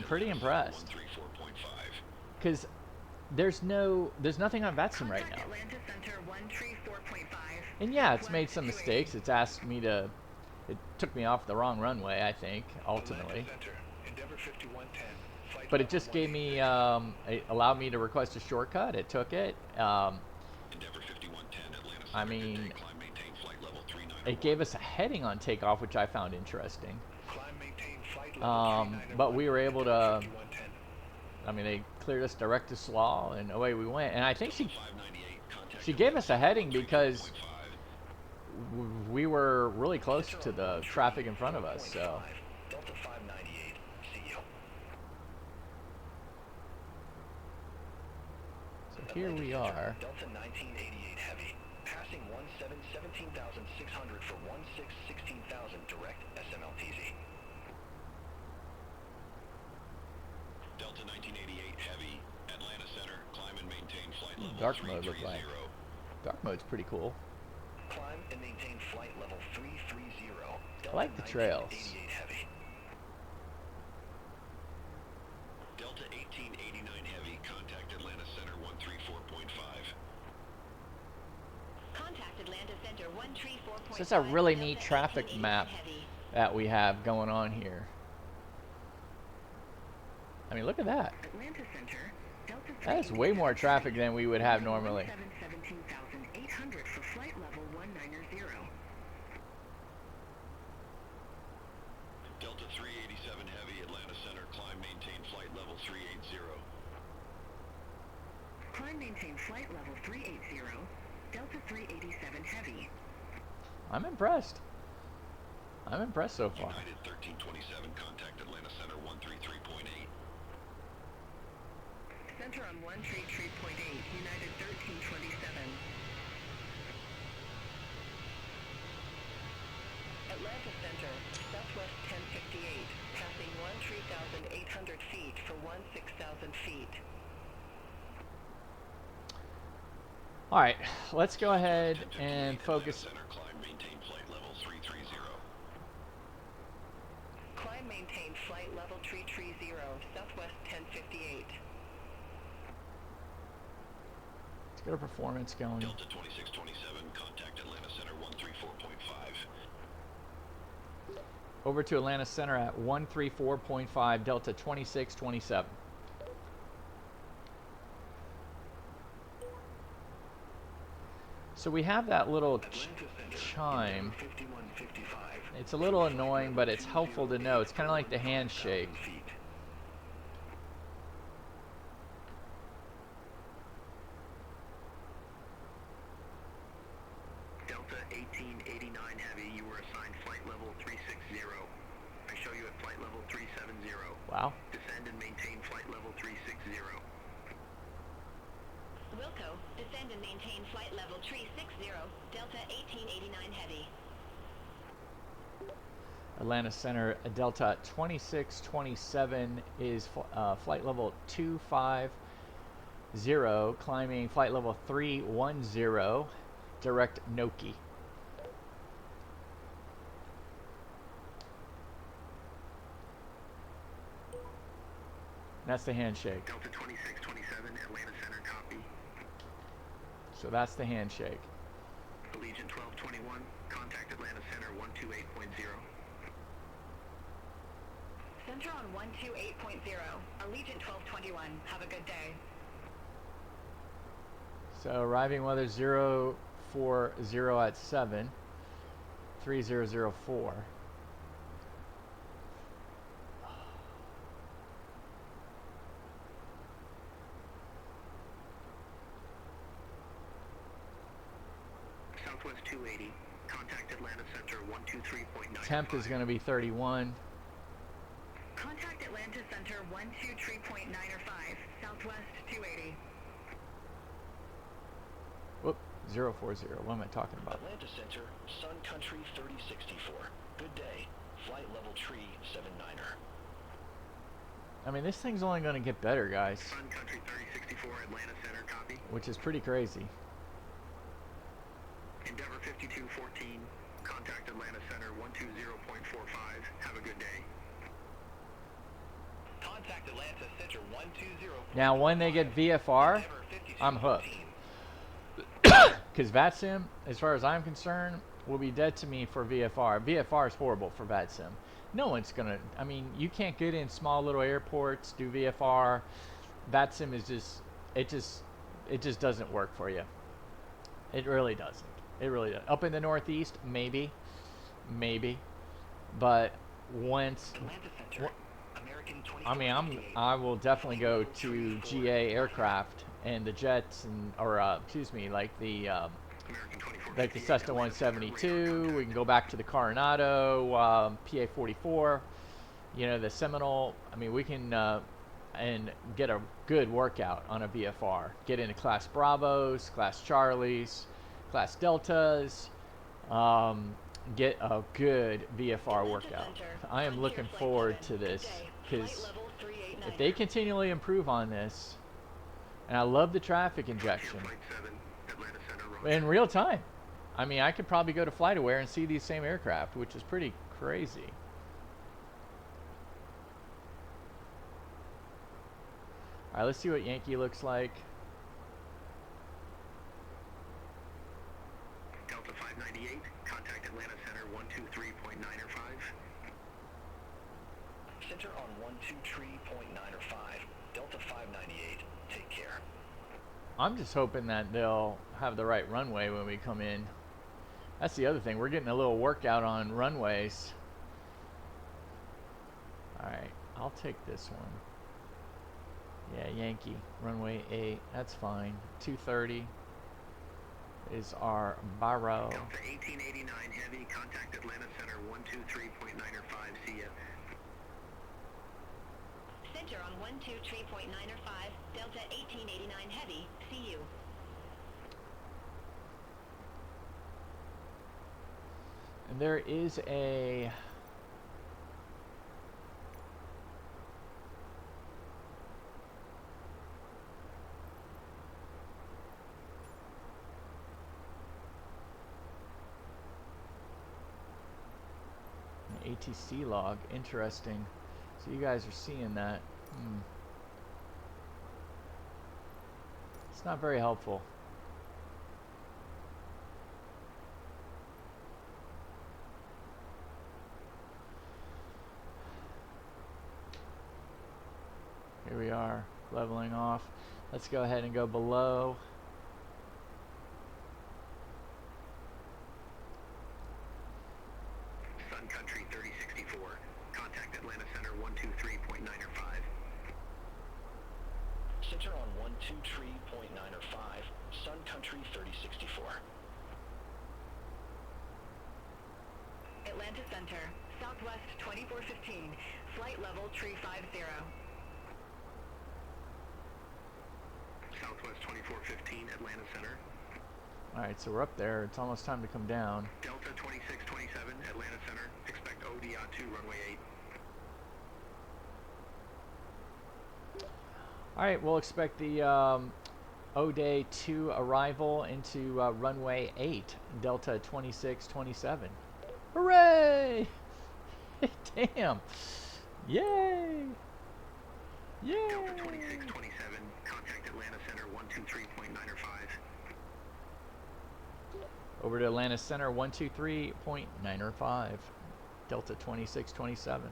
pretty impressed. Because there's nothing on VATSIM right now. And yeah, it's made some mistakes. It's asked me to, it took me off the wrong runway, I think, ultimately. But it just gave me, it allowed me to request a shortcut. It took it. I mean, it gave us a heading on takeoff, which I found interesting. But we were able to, I mean, they cleared us direct to SLA, and away we went. And I think she gave us a heading because we were really close to the traffic in front of us, so. So here we are. Delta 1988 heavy, passing 17,600 for 16,000 direct SMLTZ. Delta 1988 heavy, Atlanta Center, climb and maintain flight level Dark mode look like. Dark mode's pretty cool. Climb and maintain flight level 330. I like the trails. Heavy. Delta 1889 heavy, contact Atlanta Center 134.5. Contact Atlanta Center 134.5. So it's a really neat traffic map that we have going on here. I mean, look at that. Atlanta Center, Delta That is way more traffic than we would have normally. 17,800 for flight level 190. Delta 387 heavy, Atlanta Center, climb, maintain flight level 380. Climb, maintain flight level 380. Delta 387 heavy. I'm impressed. I'm impressed so far. United 1327, contact Atlanta Center 133.8. Center on 133.8, United 1327. Atlanta Center, Southwest 1058, passing 13,800 800 feet for 16,000 feet. All right, let's go ahead and focus. Center, climb, maintain flight level 330. Climb, maintain flight level 330, Southwest 1058. Let's get our performance going. Delta 2627, contact Atlanta Center 134.5. Over to Atlanta Center at 134.5, Delta 2627. So we have that little chime. It's a little annoying, but it's helpful to know. It's kind of like the handshake. Delta 1889 Heavy, you were assigned flight level 360. I show you at flight level 370. Wow. Descend and maintain flight level 360. Wilco, descend and maintain flight level 360, Delta 1889 Heavy. Atlanta Center, Delta 2627 is flight level 250, climbing flight level 310, direct Noki. That's the handshake. Delta 2627, Atlanta Center, copy. So that's the handshake. Allegiant 1221, contact Atlanta Center 128.0. Center on 128.0, Allegiant 1221. Have a good day. So arriving weather 040 at 7, 3004. Southwest 280, contact Atlanta Center 123.9. Temp is going to be 31. Contact Atlanta Center 123.9 or 5, Southwest 280. Whoop, 040. What am I talking about? Atlanta Center, Sun Country 3064. Good day. Flight level tree 79er. I mean, this thing's only going to get better, guys. Sun Country 3064, Atlanta Center, copy. Which is pretty crazy. Endeavor 5214, contact Atlanta Center 120.45. Have a good day. Contact Atlanta Center 120. Now, when they get VFR, I'm hooked. Because VATSIM, as far as I'm concerned, will be dead to me for VFR. VFR is horrible for VATSIM. No one's going to, I mean, you can't get in small little airports, do VFR. VATSIM is just, it just doesn't work for you. It really doesn't. It really does. Up in the Northeast, maybe. But once, I mean, I will definitely go to GA aircraft and the jets, and excuse me, like the Cessna 172. We can go back to the Coronado, PA-44. You know, the Seminole. I mean, we can and get a good workout on a VFR. Get into Class Bravos, Class Charlies, Class Deltas. Get a good VFR workout. I am looking forward to this, because if they continually improve on this, and I love the traffic injection in real time. I mean, I could probably go to FlightAware and see these same aircraft, which is pretty crazy. All right, let's see what Yankee looks like. Delta 598, contact Atlanta Center 123.9 or 5. Center on 123.9 or 5. Delta 598, take care. I'm just hoping that they'll have the right runway when we come in. That's the other thing. We're getting a little workout on runways. All right, I'll take this one. Yeah, Yankee, runway 8, that's fine. 230 is our barrow. Delta 1889 Heavy, contact Atlanta Center 123.9 or 5, see ya. Center on 123.9 or 5, Delta 1889 Heavy, see you. And there is a ATC log. Interesting. So you guys are seeing that. It's not very helpful. Here we are, leveling off. Let's go ahead and go below. Sun Country 3064. Contact Atlanta Center 123.9 or 5. Center on 123.9 or 5. Sun Country 3064. Atlanta Center, Southwest 2415, flight level tree 50. Southwest 2415, Atlanta Center. Alright, so we're up there. It's almost time to come down. Delta 2627, Atlanta Center. Expect ODA 2, runway 8. Alright, we'll expect the ODA 2 arrival into runway 8, Delta 2627. Hooray! Damn! Yay! Yay! Delta 2627, contact Atlanta Center 123.9 or 5. Over to Atlanta Center 123.9 or 5, Delta 2627.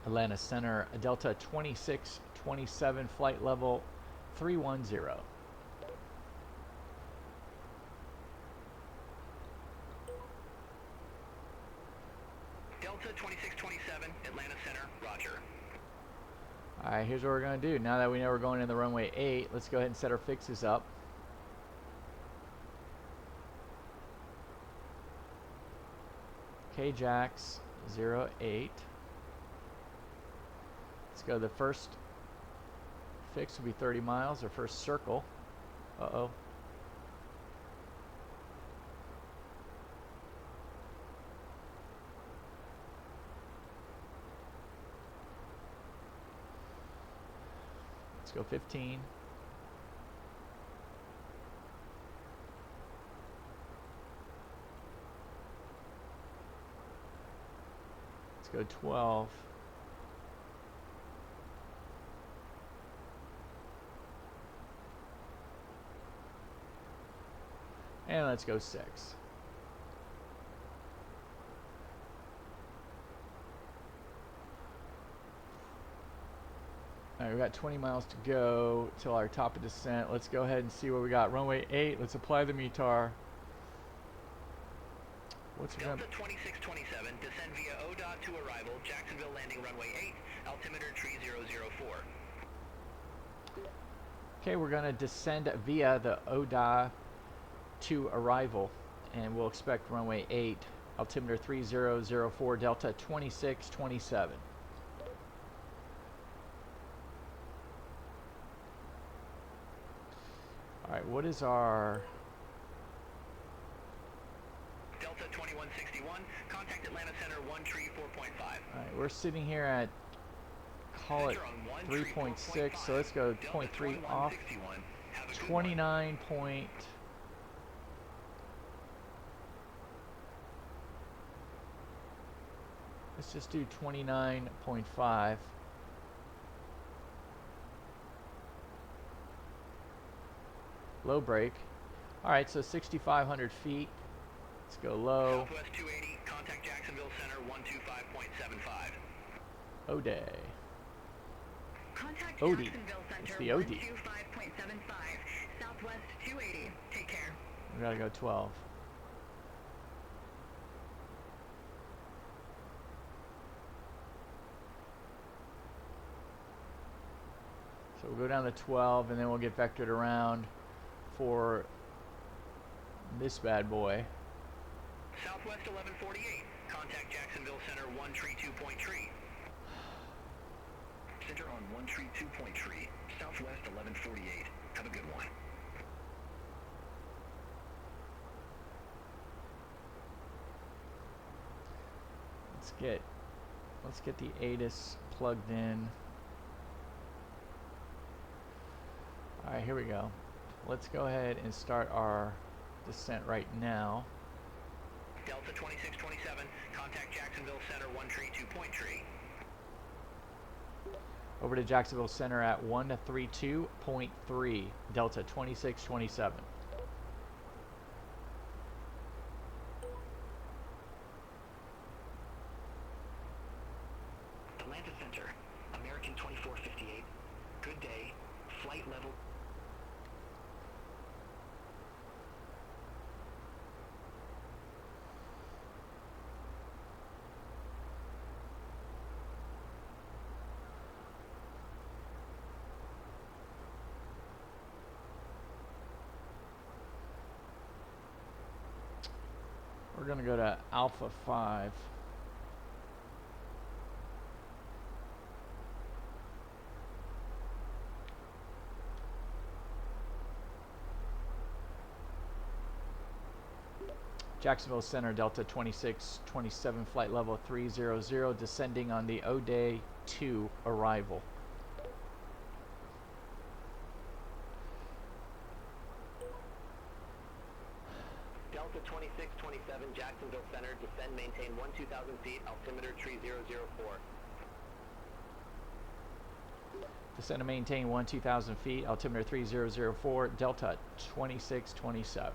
Atlanta Center, Delta 2627, flight level 310. Delta 2627, Atlanta Center, roger. Alright, here's what we're going to do. Now that we know we're going in the runway 8, let's go ahead and set our fixes up. KJAX 08. Let's go. The first fix will be 30 miles, our first circle. Uh-oh. Let's go 15. Let's go 12. And let's go 6. Alright, we got 20 miles to go till our top of descent. Let's go ahead and see what we got. Runway 8, let's apply the METAR. What's we Delta 2627, descend via ODA to arrival, Jacksonville landing runway 8, altimeter 3004. Okay, we're going to descend via the ODA to arrival, and we'll expect runway 8, altimeter 3004, Delta 2627. Alright, what is our... Delta 2161, contact Atlanta Center 134.5. Alright, we're sitting here at, call it 3.6, so let's go 0.3 off. 29 point... Let's just do 29.5. Low brake. Alright, so 6,500 feet. Let's go low. Southwest 280, contact Jacksonville Center 125.75. ODA. Contact OD. Jacksonville It's Center the OD. 125.75, Southwest 280. Take care. We gotta go 12. So we'll go down to 12, and then we'll get vectored around for this bad boy. Southwest 1148, contact Jacksonville Center 132.3. Center on 132.3, Southwest 1148. Have a good one. let's get the ATIS plugged in. All right, here we go. Let's go ahead and start our descent right now. Delta 2627, contact Jacksonville Center 1 tree 2 point tree. Over to Jacksonville Center at 132.3, Delta 2627. Atlanta Center, American 2458. Good day. Flight level. We're going to go to Alpha 5. Jacksonville Center, Delta 2627, flight level 300, descending on the O'Day 2 arrival. Delta 2627, Jacksonville Center, descend, maintain 2000 feet, altimeter tree 004. Descend and maintain 2000 feet, altimeter 3004, Delta 2627.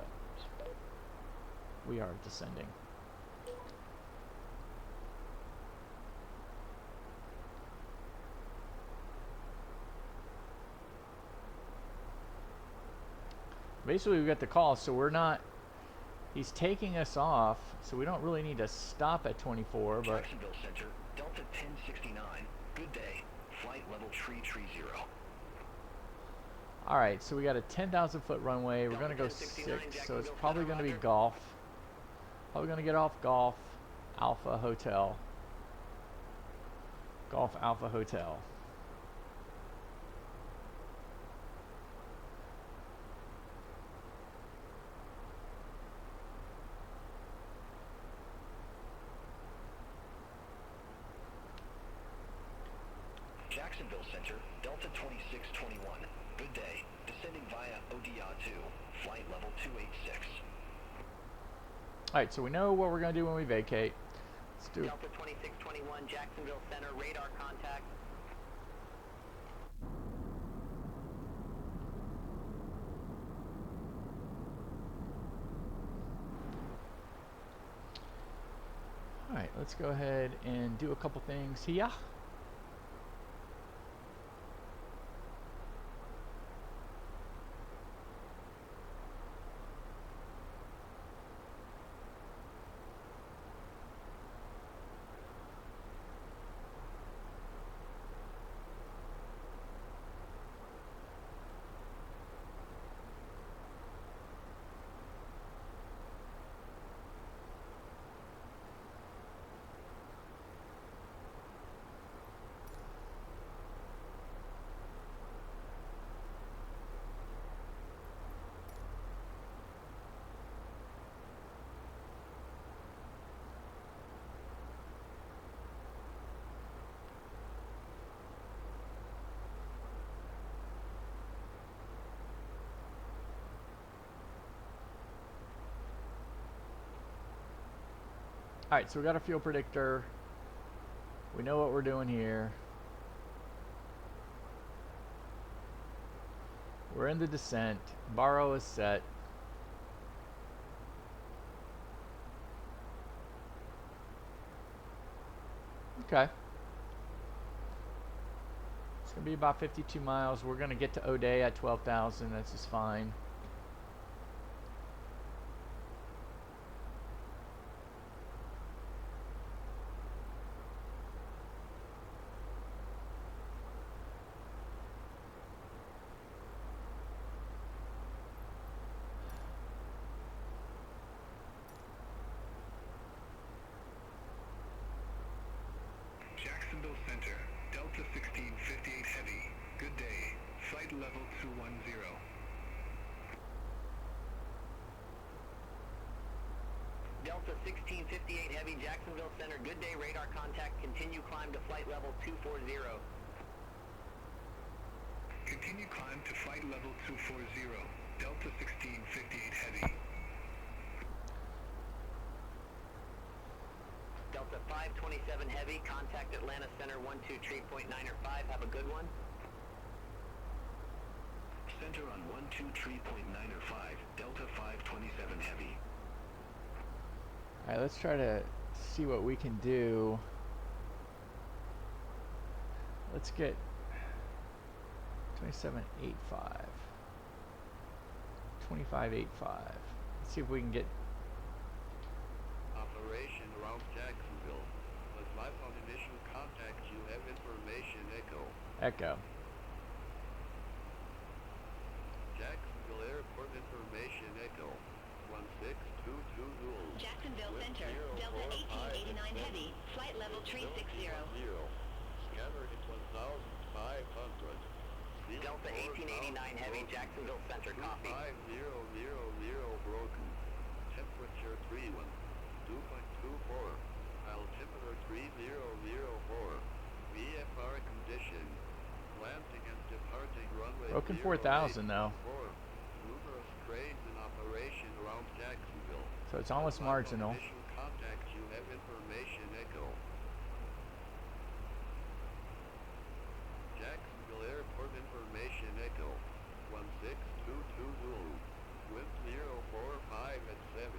We are descending. Basically, we got the call, so we're not. He's taking us off, so we don't really need to stop at 24. But Jacksonville Center, Delta 1069. Good day. Flight level tree 30. all right, so we got a 10,000 foot runway. We're gonna go 6, so it's probably gonna be Golf. Probably gonna get off Golf Alpha Hotel. Golf Alpha Hotel. Jacksonville Center, Delta 2621. Good day. Descending via ODR 2. Flight level 286. Alright, so we know what we're going to do when we vacate. Let's do Delta 2621, Jacksonville Center, radar contact. Alright, let's go ahead and do a couple things here. Alright, so we got a fuel predictor. We know what we're doing here. We're in the descent. Borrow is set. Okay. It's going to be about 52 miles. We're going to get to O'Day at 12,000. That's just fine. Jacksonville Center, Delta 1658 Heavy. Good day. Flight level 210. Delta Delta 1658 Heavy, Jacksonville Center, good day, radar contact, continue climb to flight level 240. Continue climb to flight level 240, Delta 1658 Heavy. Delta 527 Heavy, contact Atlanta Center 123.9 or 5, have a good one. Center on 123.9 or 5, Delta 527 Heavy. Alright, let's try to see what we can do. Let's get 2785. 2585. Let's see if we can get Operation around Jacksonville. Advise on initial contact. You have information. Echo. Jacksonville Airport information. Echo. 1622 Jacksonville Center, Delta 1889 Heavy, flight level 360. Scanner hit 1,500. Delta 1889 Heavy, Jacksonville Center, copy. 5000 broken. Temperature 31. 2.24. Altimeter 3004. VFR condition. Landing and departing runway. Broken 4,000 though. Numerous cranes in operation around Jacksonville. So it's almost marginal. Initial contact. You have information. Echo. Jacksonville Airport information. Echo. 16220. Wind 045 at 7.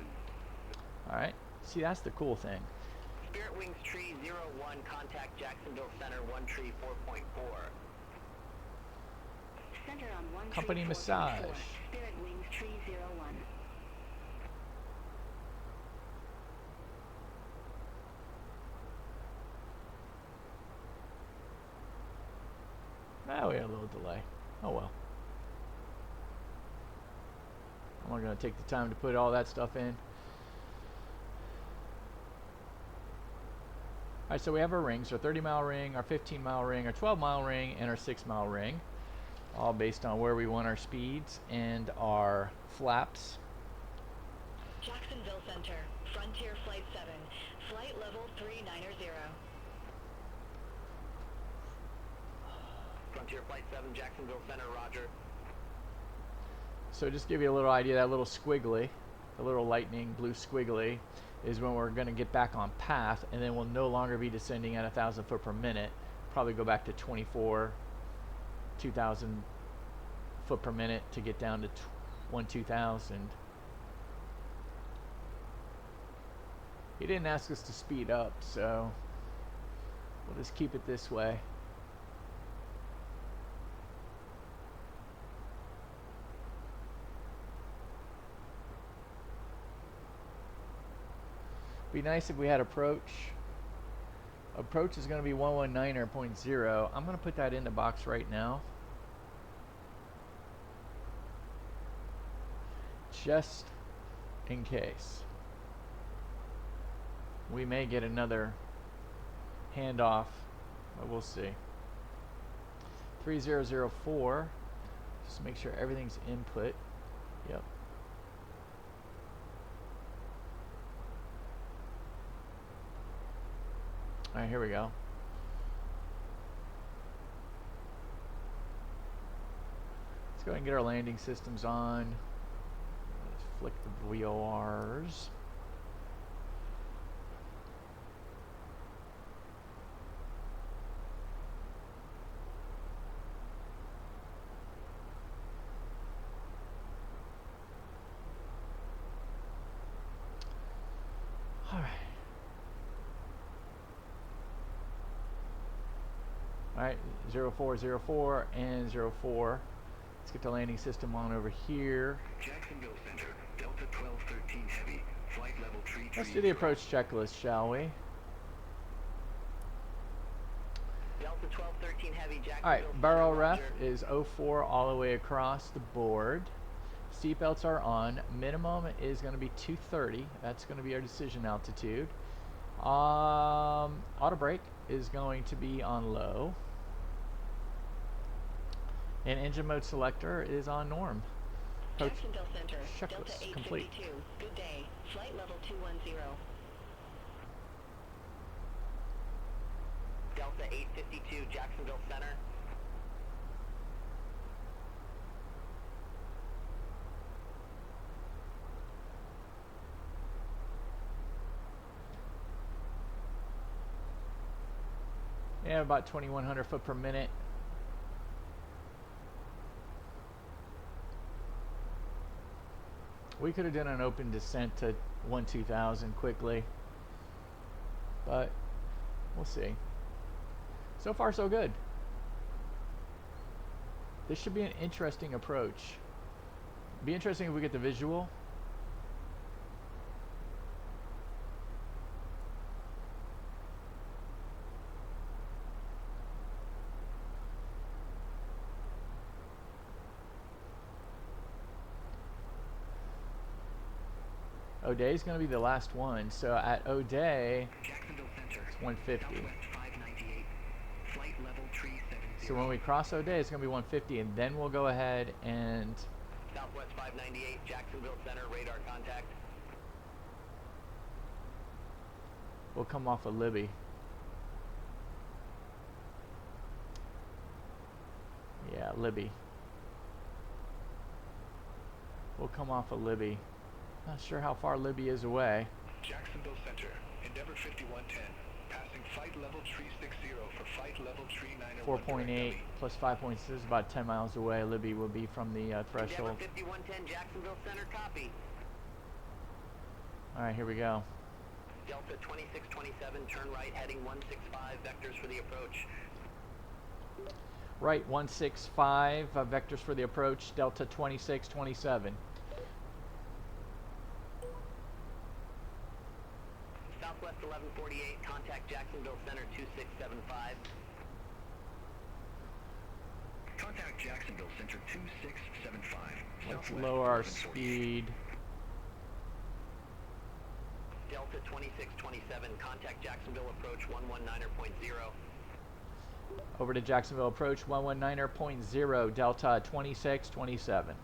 Alright. See, that's the cool thing. Spirit Wings Tree 01, contact Jacksonville Center 1 tree 4.4. Center on 1 Company tree massage. 4.4. Spirit Wings Tree 01. Ah, we had a little delay. Oh well. I'm not going to take the time to put all that stuff in. Alright, so we have our rings, our 30-mile ring, our 15-mile ring, our 12-mile ring, and our 6-mile ring. All based on where we want our speeds and our flaps. Jacksonville Center, Frontier Flight 7, flight level 390. Frontier Flight 7, Jacksonville Center, roger. So just to give you a little idea, that little squiggly, the little lightning blue squiggly, is when we're going to get back on path, and then we'll no longer be descending at 1,000 foot per minute. Probably go back to 2,000 foot per minute to get down to 2,000. He didn't ask us to speed up, so we'll just keep it this way. Be nice if we had approach. Approach is going to be 119.0. I'm going to put that in the box right now. Just in case. We may get another handoff, but we'll see. 3004. Just make sure everything's input. Yep. Alright, here we go. Let's go ahead and get our landing systems on. Let's flick the VORs. Alright, 0404 and 04. Let's get the landing system on over here. Jacksonville Center, Delta 1213 Heavy, flight level 330. Let's do the approach checklist, shall we? Delta 1213 Heavy, Jacksonville. Alright, barrel ref is 04 all the way across the board. Seatbelts are on. Minimum is going to be 230. That's going to be our decision altitude. Auto brake is going to be on low. And engine mode selector is on norm. approach Jacksonville Center, Delta checklist complete. 852. Good day. Flight level 210. Delta 852, Jacksonville Center. Yeah, about 2,100 foot per minute. We could have done an open descent to 12,000 quickly, but we'll see. So far, so good. This should be an interesting approach. Be interesting if we get the visual. O'Day is going to be the last one, so at O'Day, Jacksonville Center. it's 150. Southwest 598. Flight level 370. So when we cross O'Day, it's going to be 150, and then we'll go ahead and Southwest 598, Jacksonville Center, radar contact. we'll come off of Libby. Yeah, Libby. We'll come off of Libby. Not sure how far Libby is away. Jacksonville Center, Endeavour 5110, passing flight level 360 for flight level 391. 4.8 plus 5.6 is about 10 miles away. Libby will be from the threshold. Endeavour 5110, Jacksonville Center, copy. All right, here we go. Delta 2627, turn right, heading 165, vectors for the approach. Right, 165, vectors for the approach, Delta 2627. Southwest 1148, contact Jacksonville Center 2675. Contact Jacksonville Center 2675. Let's Southwest lower our 1148. speed. Delta 2627, contact Jacksonville approach 119.0. Over to Jacksonville approach 119.0, Delta 2627.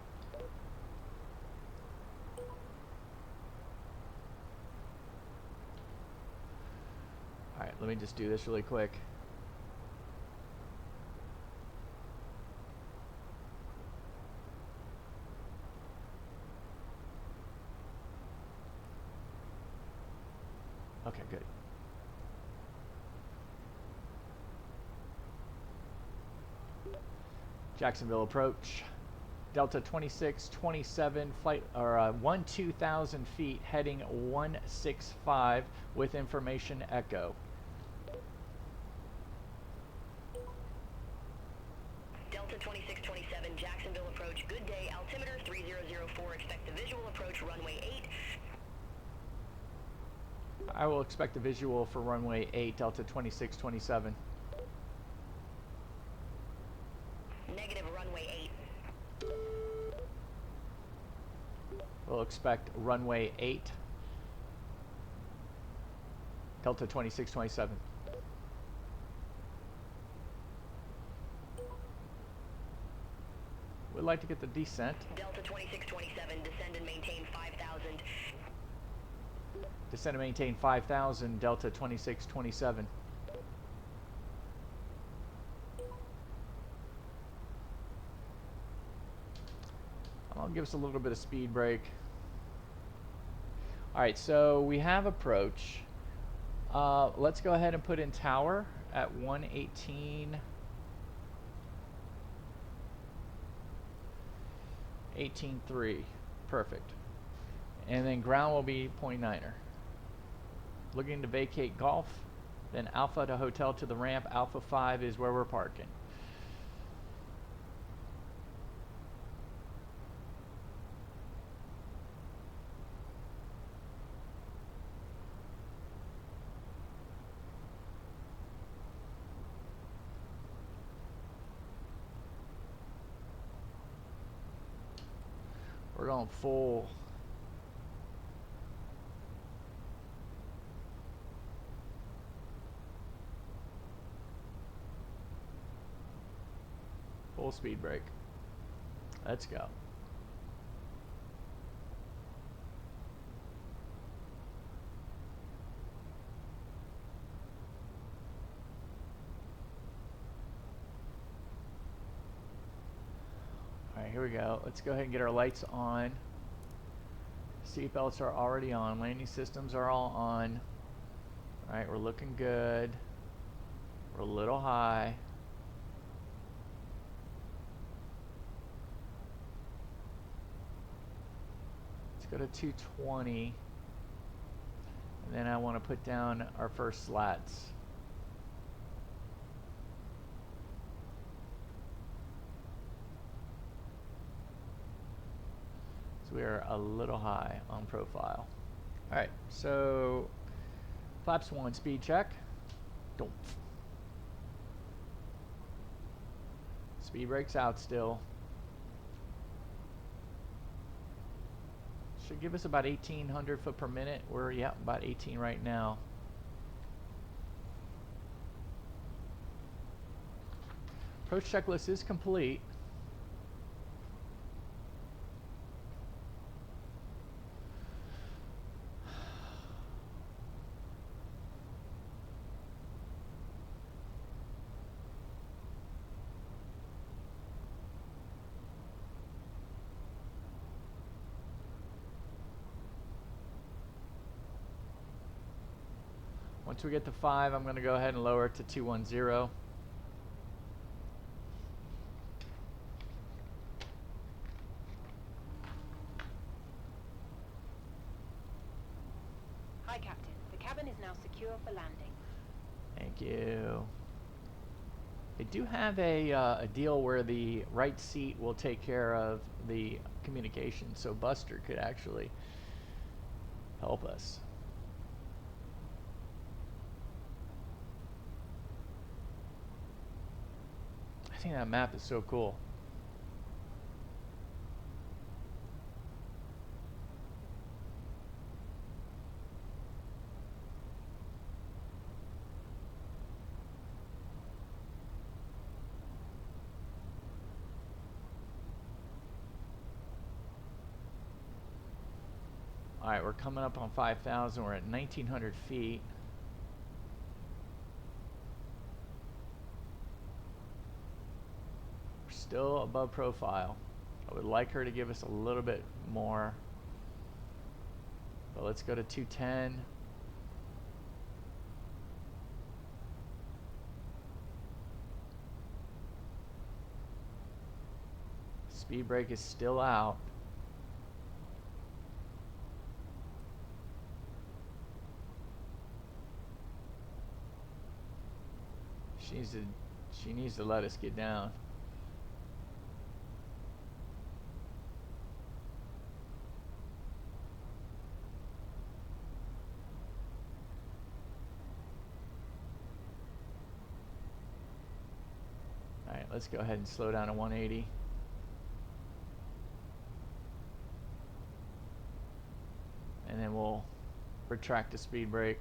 All right, let me just do this really quick. Okay, good. Jacksonville approach, Delta 2627, flight or 12,000 feet, heading 165 with information echo. Delta 2627, Jacksonville approach. Good day. Altimeter 3004. Expect the visual approach runway 8. I will expect a visual for runway 8, Delta 2627. Negative runway 8. We'll expect runway 8, Delta 2627. We'd like to get the descent. Delta 2627, descend and maintain 5,000. Descend and maintain 5,000, Delta 2627. I'll give us a little bit of speed break. All right, so we have approach. Let's go ahead and put in tower at 118. 18.3, perfect. And then ground will be 0.9er. Looking to vacate Golf, then Alpha to hotel to the ramp. Alpha 5 is where we're parking. We're going full. Full speed brake. Let's go. here we go. Let's go ahead and get our lights on. Seatbelts are already on. Landing systems are all on. All right, we're looking good. We're a little high. Let's go to 220. And then I want to put down our first slats. So we are a little high on profile. All right, so flaps 1 speed check. Don't. Speed brake's out still. Should give us about 1,800 foot per minute. We're, yeah, about 18 right now. Approach checklist is complete. Once we get to 5, I'm going to go ahead and lower it to 210. Hi, Captain. The cabin is now secure for landing. Thank you. They do have a deal where the right seat will take care of the communication, so Buster could actually help us. I think that map is so cool. All right, we're coming up on 5,000. We're at 1,900 feet. We're still above profile. I would like her to give us a little bit more. But let's go to 210. Speed brake is still out. She needs to let us get down. All right, let's go ahead and slow down to 180. And then we'll retract the speed brake.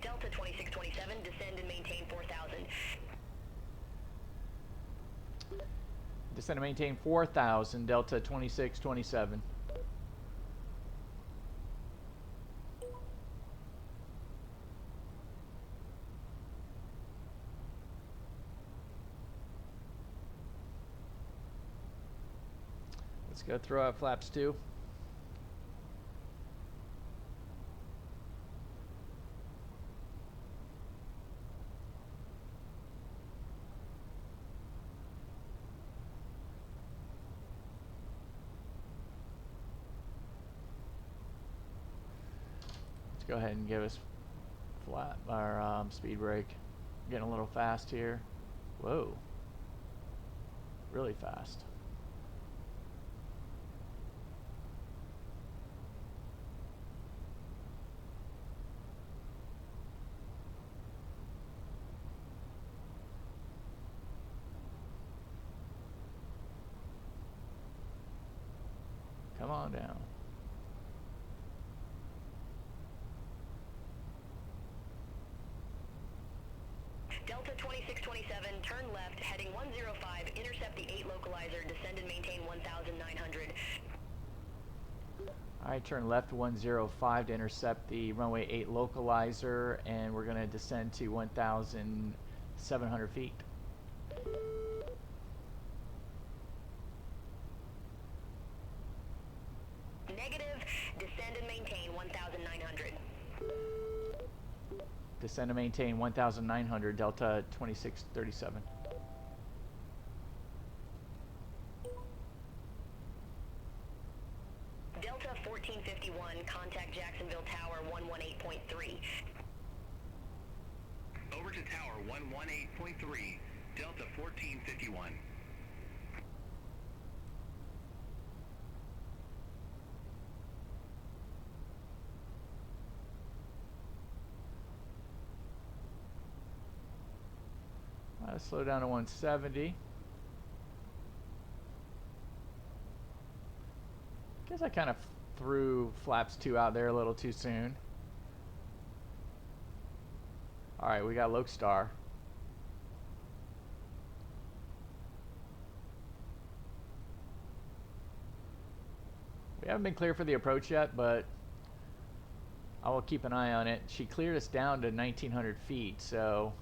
Delta 2627, descend and maintain 4,000. Descend and maintain 4,000, Delta 2627. Let's go throw out flaps 2. Go ahead and give us flat our speed brake. Getting a little fast here. Whoa, really fast. Come on down. Delta 2627, turn left, heading 105, intercept the 8 localizer, descend and maintain 1,900. Alright, turn left 105 to intercept the runway 8 localizer, and we're going to descend to 1,700 feet. Negative. Descend and maintain 1,900. Descend and maintain 1,900, Delta 2637. Delta 1451, contact Jacksonville Tower 118.3. Over to Tower 118.3, Delta 1451. Slow down to 170. Guess I kind of threw flaps 2 out there a little too soon. Alright, we got Lokestar. We haven't been clear for the approach yet, but I will keep an eye on it. She cleared us down to 1,900 feet, so...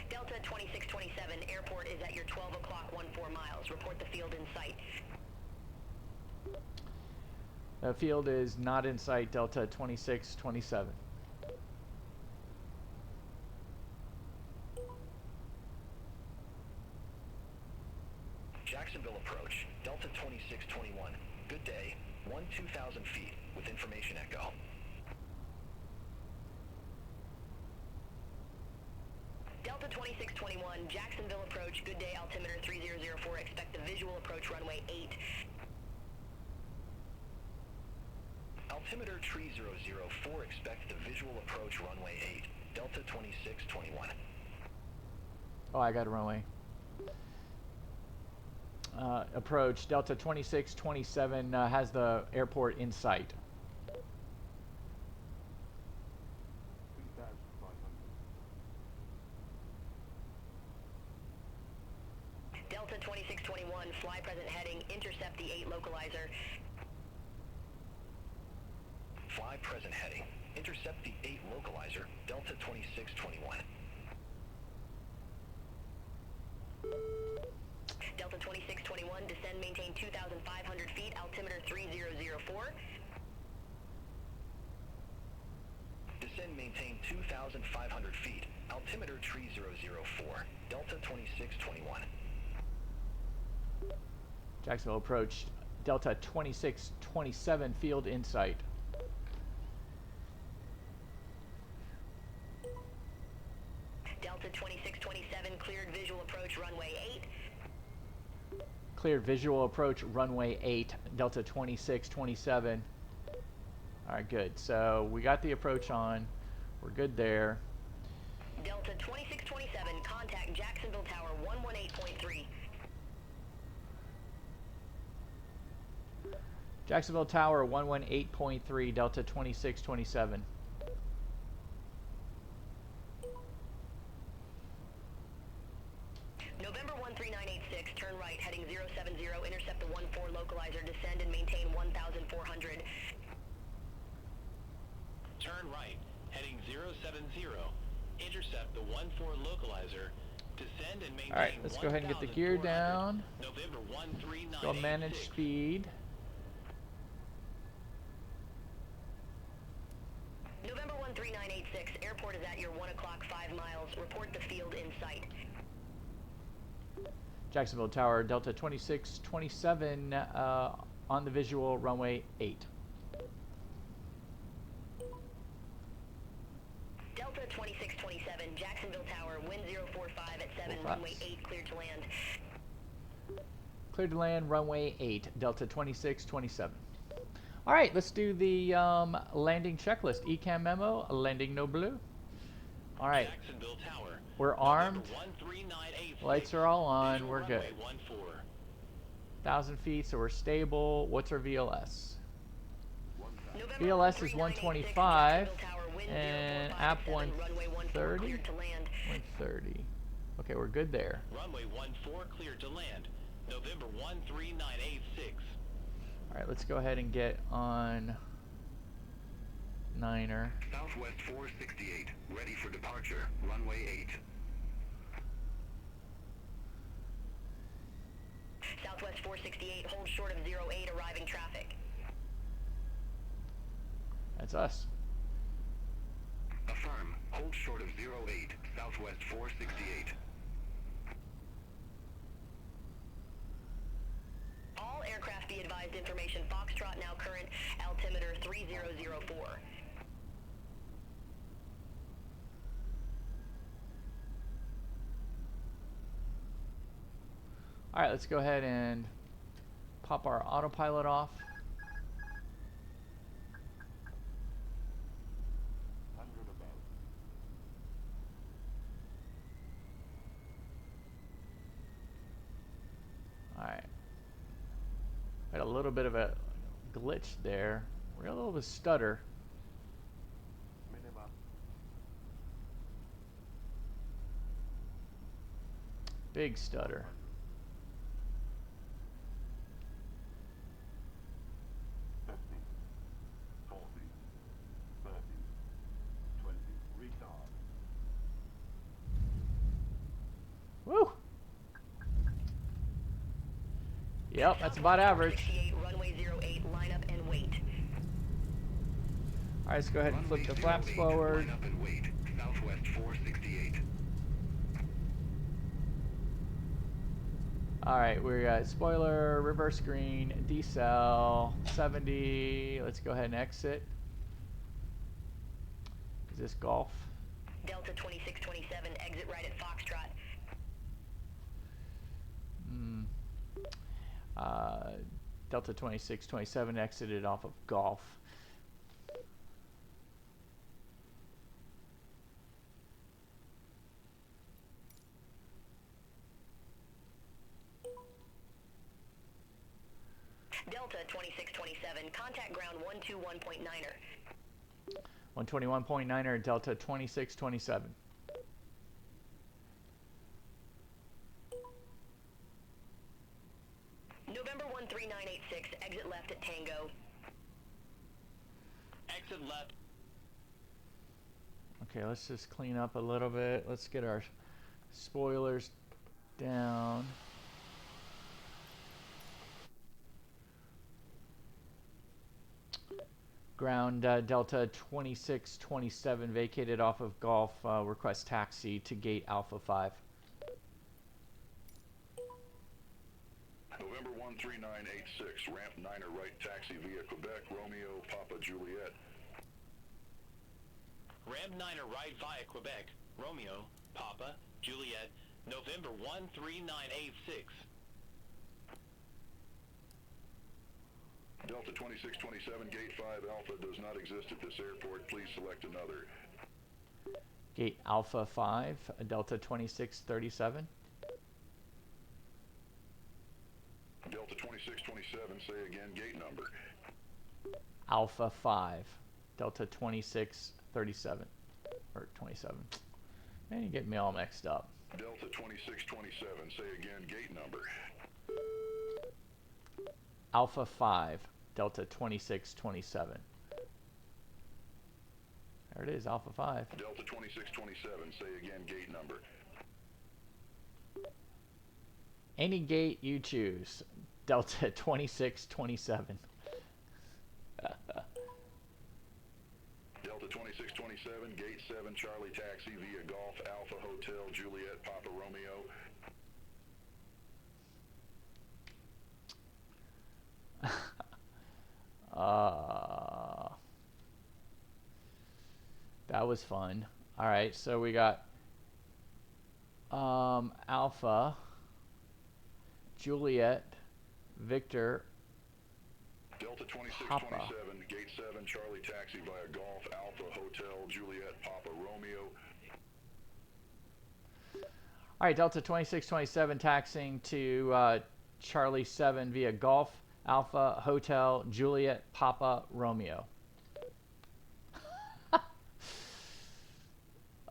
Delta 2627, airport is at your 12 o'clock 14 miles. Report the field in sight. The field is not in sight, Delta 2627. Jacksonville approach, Delta 2621. Good day, 2,000 feet with information echo. Delta 2621, Jacksonville approach, good day, altimeter 3004, expect a visual approach runway 8. Altimeter 3004, expect the visual approach runway 8, Delta 2621. Oh, I got a runway. Approach, Delta 2627 has the airport in sight. Delta 2621, fly present heading, intercept the 8 localizer. Fly present heading, intercept the 8 localizer, Delta 2621. Delta 2621, descend, maintain 2,500 feet, altimeter 3004. Descend, maintain 2,500 feet, altimeter 3004, Delta 2621. Jacksonville approach, Delta 2627, field in sight. Delta 2627, cleared visual approach runway 8. Cleared visual approach runway 8, Delta 2627. Alright, good. So we got the approach on. We're good there. Delta 2627, contact Jacksonville Tower 118.3. Jacksonville Tower 118.3, Delta 2627. November 13986, turn right, heading 070, intercept the 14 localizer, descend and maintain 1,400. Turn right, heading 070, intercept the 14 localizer, descend and maintain. Alright, let's go ahead and get the gear down. November 13986. Go manage speed. November 13986, airport is at your 1 o'clock 5 miles, report the field in sight. Jacksonville Tower, Delta 2627 on the visual, runway 8. Delta 2627, Jacksonville Tower, wind 045 at 7, runway 8, cleared to land. Cleared to land, runway 8, Delta 2627. All right, let's do the landing checklist. ECAM memo, landing no blue. All right, Jacksonville Tower, we're armed. 13986, Lights are all on. We're good. runway 14. 1,000 feet, so we're stable. What's our VLS? November VLS is 13986, 125 Jacksonville Tower, wind and 045 app at 7, runway 14, 130. cleared to land. 130. Okay, we're good there. Runway 14 cleared to land. November 13986. Alright, let's go ahead and get on Niner. Southwest 468, ready for departure, runway 8. Southwest 468, hold short of 08, arriving traffic. That's us. Affirm, hold short of 08, Southwest 468. All aircraft be advised, information Foxtrot now current, altimeter 3004. Alright, let's go ahead and pop our autopilot off. Alright. Had a little bit of a glitch there. We got a little bit of stutter. Big stutter. Woo! Yep, that's about average. Runway 08, line up and wait. Alright, let's go ahead and flip the flaps forward. Line up and wait, Southwest 468. Alright, we got spoiler, reverse green, decel, 70. Let's go ahead and exit. Is this Golf? Delta 2627, exit right at Foxtrot. Delta 2627 exited off of Golf. Delta 2627, contact ground 121.9er. 121.9er, Delta 2627. November 13986, exit left at Tango. Exit left. Okay, let's just clean up a little bit. Let's get our spoilers down. Ground Delta 2627 vacated off of Golf. Request taxi to gate Alpha 5. November 13986, ramp 9er right taxi via Quebec, Romeo, Papa, Juliet. Ram 9er right via Quebec, Romeo, Papa, Juliet, November 13986. Delta 2627, gate 5 Alpha does not exist at this airport. Please select another. Gate Alpha 5, Delta 2637. Delta 2627, say again, gate number. Alpha 5, Delta 2637. Or 27. Man, you get me all mixed up. Delta 2627, say again, gate number. Alpha 5, Delta 2627. There it is, Alpha 5. Delta 2627, say again, gate number. Any gate you choose, Delta 2627. Delta 2627, gate 7 Charlie taxi via Golf Alpha Hotel Juliet Papa Romeo. That was fun. All right, so we got Alpha, Juliet, Victor, Delta 2627, gate 7 Charlie taxi via Golf Alpha Hotel Juliet Papa Romeo. All right, Delta 2627 taxiing to Charlie 7 via Golf Alpha Hotel Juliet Papa Romeo.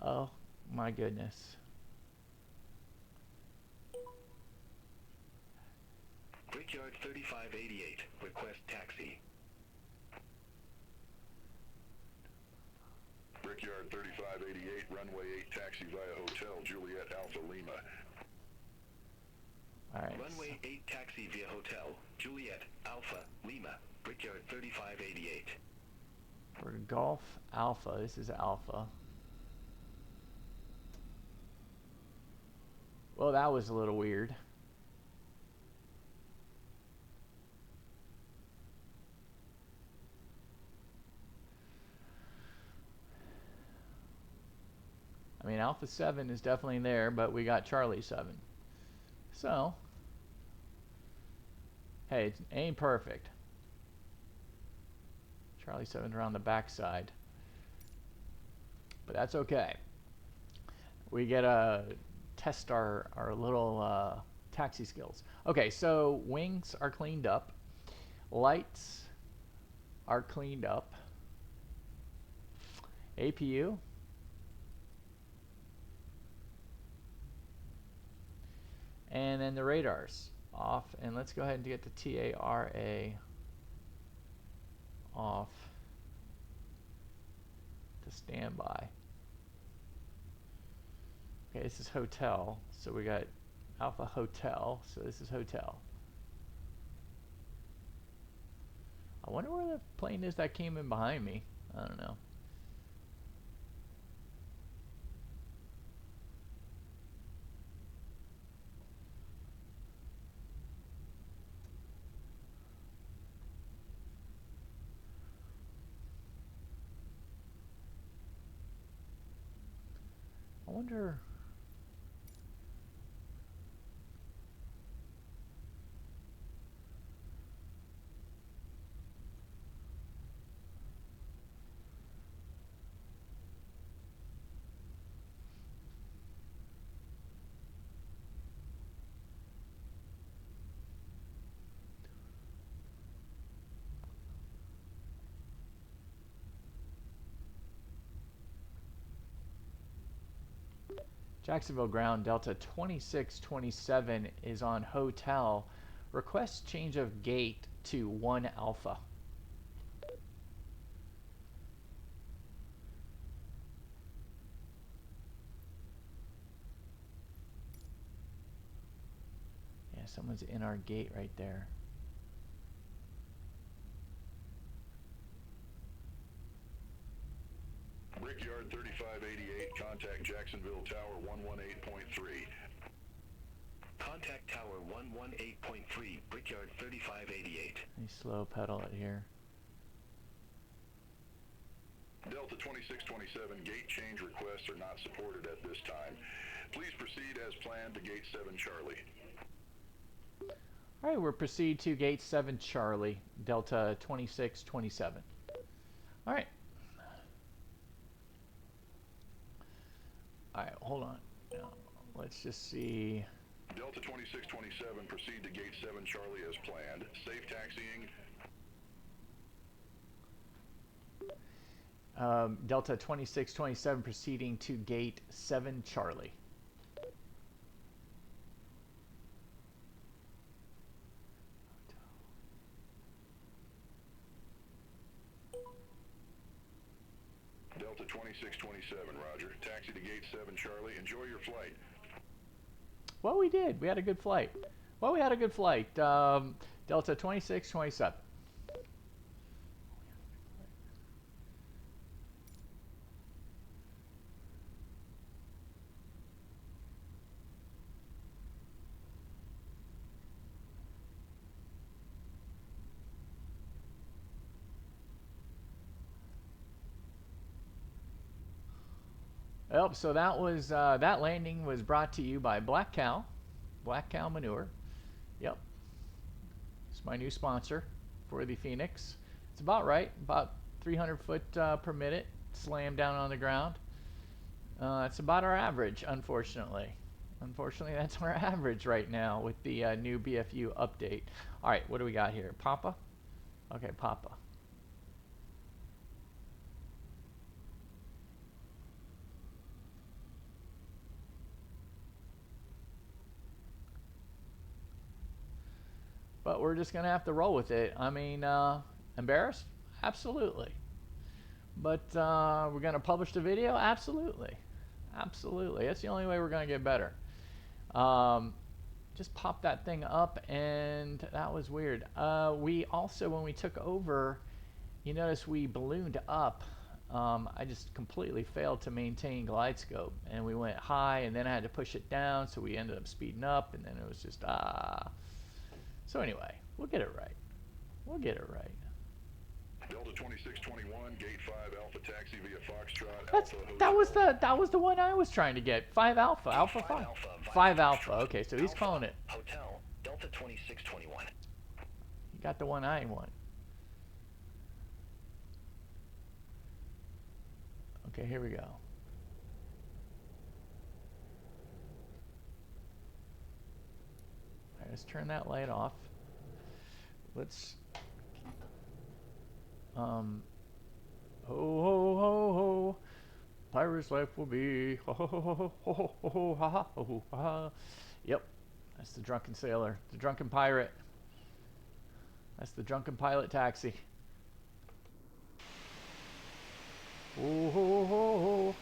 Oh my goodness. Brickyard 3588, request taxi. Brickyard 3588, runway 8 taxi via Hotel Juliet Alpha Lima. All right. Runway 8 taxi via Hotel Juliet Alpha Lima, Brickyard 3588. We're Golf Alpha. This is Alpha. Well, that was a little weird. I mean, Alpha 7 is definitely there, but we got Charlie 7. So, hey, it ain't perfect. Charlie 7's around the backside. But that's okay. We get to test our little taxi skills. Okay, so wings are cleaned up. Lights are cleaned up. APU. And then the radars off. And let's go ahead and get the TARA off to standby. Okay, this is hotel. So we got Alpha Hotel. So this is hotel. I wonder where the plane is that came in behind me. I don't know. I wonder. Jacksonville ground, Delta 2627 is on hotel. Request change of gate to 1 Alpha. Yeah, someone's in our gate right there. Brickyard 3588, contact Jacksonville Tower 118.3. Contact Tower 118.3, Brickyard 3588. Let me slow pedal it here. Delta 2627, gate change requests are not supported at this time. Please proceed as planned to gate 7 Charlie. All right, we'll proceed to gate 7 Charlie, Delta 2627. All right. All right, hold on. Now, let's just see. Delta 2627, proceed to gate 7 Charlie as planned. Safe taxiing. Delta 2627 proceeding to gate 7 Charlie. Delta 2627, roger. Taxi to gate 7 Charlie. Enjoy your flight. Well, we did. We had a good flight. Delta 2627. Yep, so that was that landing was brought to you by Black Cow Manure. Yep, it's my new sponsor for the Phoenix. It's about right, about 300 foot per minute, slam down on the ground. It's about our average, unfortunately. Unfortunately, that's our average right now with the new BFU update. All right, what do we got here? Papa? Okay, Papa. but we're just going to have to roll with it. I mean, embarrassed? Absolutely. But we're going to publish the video? Absolutely. Absolutely. That's the only way we're going to get better. Just pop that thing up, and that was weird. We also, when we took over, you notice we ballooned up. I just completely failed to maintain glide scope, and we went high, and then I had to push it down, so we ended up speeding up, and then it was just So anyway, we'll get it right. We'll get it right. Delta 2621, Gate 5 Alpha Taxi via Foxtrot. That was the one I was trying to get. 5 Alpha, Alpha 5. 5 Alpha. Okay, so he's calling it. Hotel Delta 2621. You got the one I want. Okay, here we go. All right, let's turn that light off. Let's ho ho ho ho, pirate's life will be ho ho ho ho ho ho ho ha ha ho ho ha. Yep, that's the drunken sailor, the drunken pirate. That's the drunken pilot taxi. Ho ho ho ho.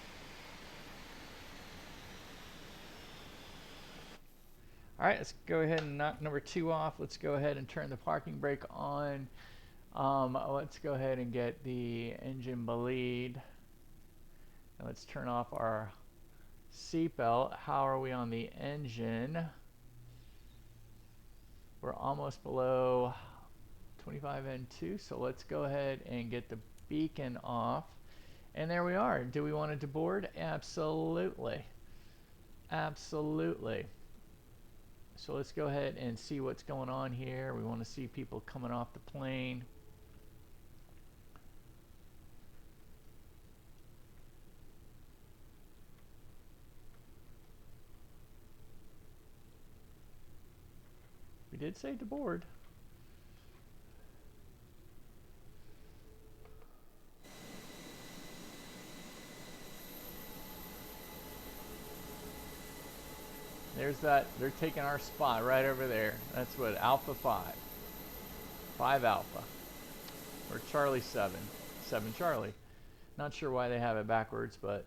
All right, let's go ahead and knock number 2 off. Let's go ahead and turn the parking brake on. Let's go ahead and get the engine bleed. And let's turn off our seatbelt. How are we on the engine? We're almost below 25 N2, so let's go ahead and get the beacon off. And there we are. Do we want it to board? Absolutely. Absolutely. So let's go ahead and see what's going on here. We want to see people coming off the plane. We did say to board. There's that, they're taking our spot right over there. That's what, Alpha 5. 5 Alpha. Or Charlie 7. 7 Charlie. Not sure why they have it backwards, but...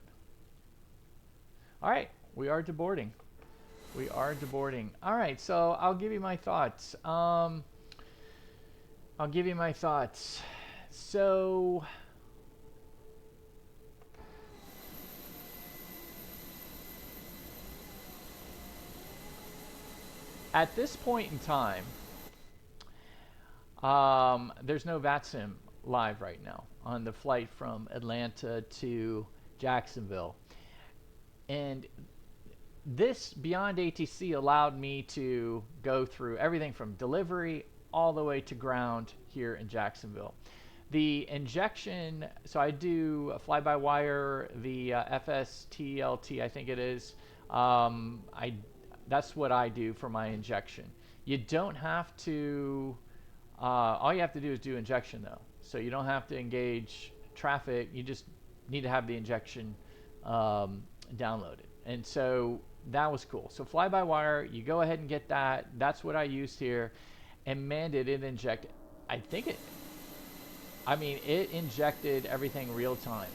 Alright, we are deboarding. We are deboarding. Alright, so I'll give you my thoughts. So... At this point in time, there's no VATSIM live right now on the flight from Atlanta to Jacksonville. And this Beyond ATC allowed me to go through everything from delivery all the way to ground here in Jacksonville. The injection, so I do a fly-by-wire, the FSTLT, I think it is. That's what I do for my injection. You don't have to, all you have to do is do injection though. So you don't have to engage traffic, you just need to have the injection downloaded. And so that was cool. So fly-by-wire, you go ahead and get that. That's what I used here. And man, did it inject, it injected everything real time.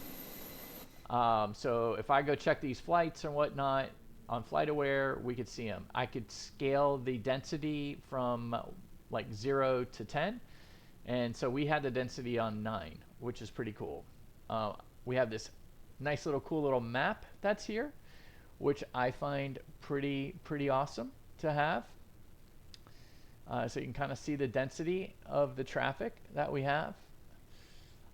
So if I go check these flights and whatnot, on FlightAware, we could see them. I could scale the density from like 0 to 10. And so we had the density on 9, which is pretty cool. We have this nice little cool little map that's here, which I find pretty awesome to have. So you can kind of see the density of the traffic that we have.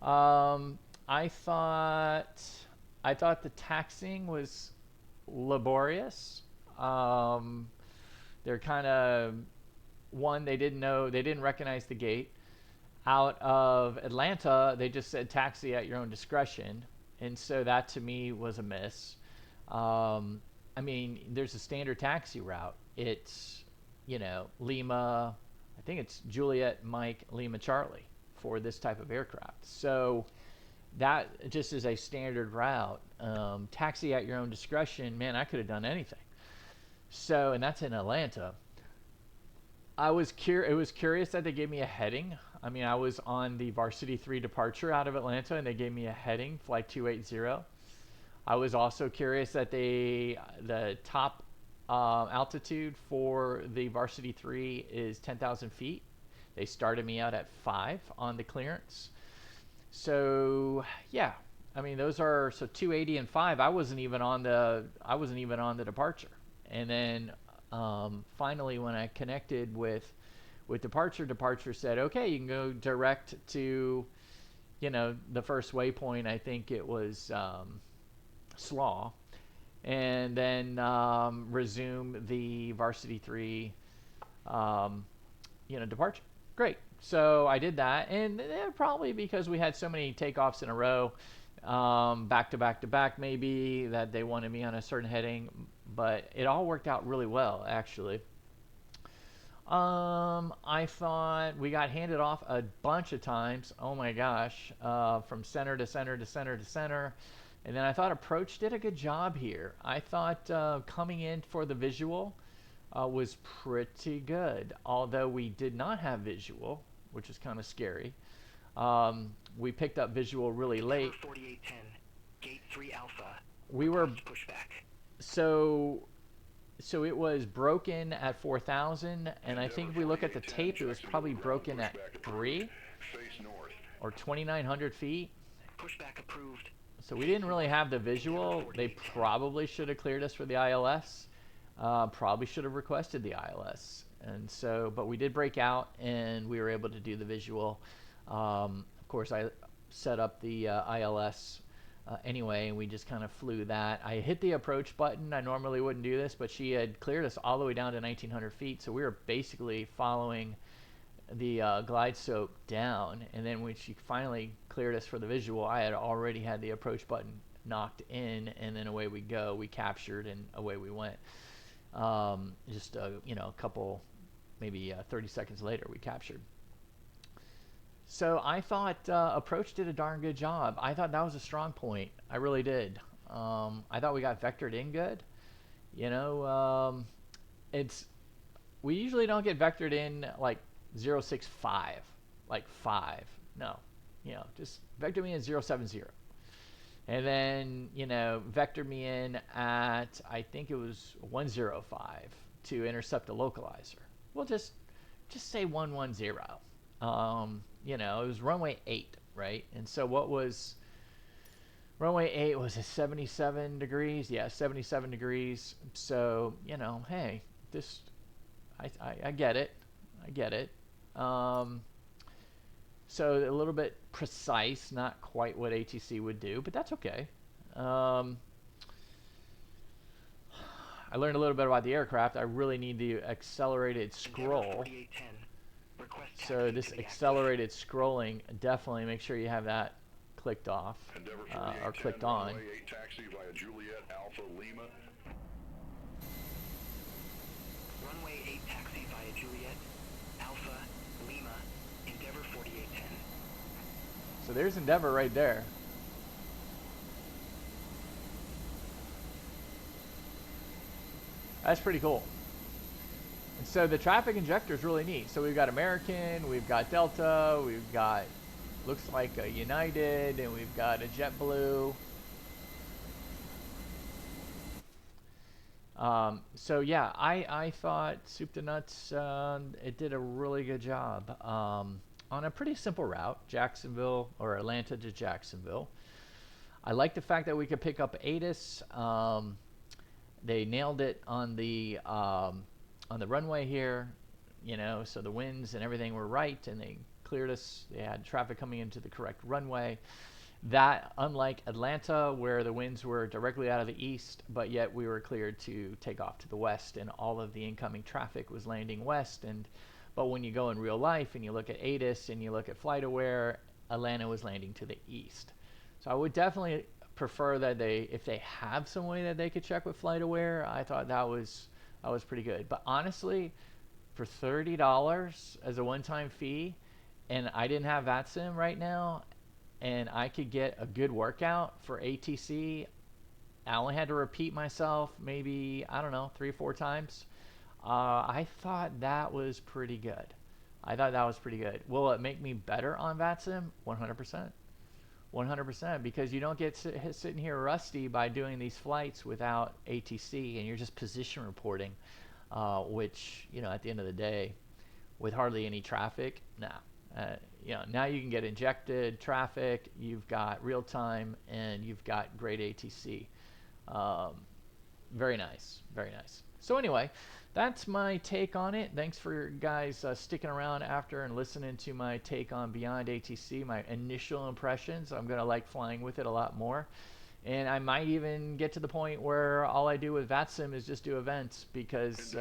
I thought the taxiing was laborious. They're kind of, they didn't recognize the gate. Out of Atlanta, they just said taxi at your own discretion, and so that to me was a miss. There's a standard taxi route. It's, Lima, I think it's Juliet, Mike, Lima, Charlie for this type of aircraft. So that just is a standard route. Taxi at your own discretion, man, I could have done anything. So, and that's in Atlanta. It was curious that they gave me a heading. I mean, I was on the Varsity 3 departure out of Atlanta, and they gave me a heading, flight 280. I was also curious that the top altitude for the Varsity 3 is 10,000 feet. They started me out at 5 on the clearance. So yeah, I mean those are 280 and 5. I wasn't even on the departure. And then finally, when I connected with departure said, okay, you can go direct to, the first waypoint. I think it was Slaw, and then resume the Varsity 3 departure. Great. So I did that, and probably because we had so many takeoffs in a row, back to back to back, maybe, that they wanted me on a certain heading, but it all worked out really well, actually. I thought we got handed off a bunch of times. Oh my gosh, from center to center to center to center. And then I thought approach did a good job here. I thought coming in for the visual was pretty good, although we did not have visual, which is kind of scary. We picked up visual really late. 4810, gate 3 alpha. We were pushback. So it was broken at 4,000, and I think if we look at the tape, it was probably broken at 3 or 2,900 feet. Pushback approved. So we didn't really have the visual. They probably should have cleared us for the ILS. Probably should have requested the ILS. And so, but we did break out, and we were able to do the visual. Of course, I set up the ILS anyway, and we just kind of flew that. I hit the approach button. I normally wouldn't do this, but she had cleared us all the way down to 1,900 feet. So we were basically following the glide slope down, and then when she finally cleared us for the visual, I had already had the approach button knocked in, and then away we go. We captured, and away we went. Just a couple, maybe 30 seconds later, we captured. So I thought approach did a darn good job. I thought that was a strong point. I really did. I thought we got vectored in good. We usually don't get vectored in like 065, like 5. No, just vector me in 070. And then, vector me in at, I think it was 105 to intercept a localizer. We'll just say 110. It was runway 8, right? And so what was runway 8 was at 77 degrees. Yeah, 77 degrees. So, hey, I get it. I get it. So a little bit precise, not quite what ATC would do, but that's okay. I learned a little bit about the aircraft. I really need the accelerated scroll. So this accelerated scrolling, definitely make sure you have that clicked off or clicked on. Runway 8 taxi via Juliet Alpha Lima. Runway 8 taxi via Juliet Alpha Lima, Endeavor 4810. So there's Endeavor right there. That's pretty cool. And so the traffic injector is really neat. So we've got American, we've got Delta, we've got, looks like a United, and we've got a JetBlue. So yeah, I thought soup to nuts, it did a really good job on a pretty simple route, Jacksonville or Atlanta to Jacksonville. I like the fact that we could pick up ATIS. They nailed it on the runway here, so the winds and everything were right, and they cleared us. They had traffic coming into the correct runway. That, unlike Atlanta, where the winds were directly out of the east, but yet we were cleared to take off to the west, and all of the incoming traffic was landing west. But when you go in real life and you look at ATIS and you look at FlightAware, Atlanta was landing to the east. So I would definitely prefer that if they have some way that they could check with FlightAware, I thought that was pretty good. But honestly, for $30 as a one-time fee, and I didn't have VATSIM right now, and I could get a good workout for ATC, I only had to repeat myself maybe, I don't know, 3 or 4 times. I thought that was pretty good. I thought that was pretty good. Will it make me better on VATSIM? 100%. 100%, because you don't get sitting here rusty by doing these flights without ATC, and you're just position reporting, which, you know, at the end of the day, with hardly any traffic, you know, now you can get injected traffic, you've got real time, and you've got great ATC. Very nice, very nice. So anyway, that's my take on it. Thanks for guys sticking around after and listening to my take on Beyond ATC, my initial impressions. I'm going to like flying with it a lot more. And I might even get to the point where all I do with VATSIM is just do events, because, you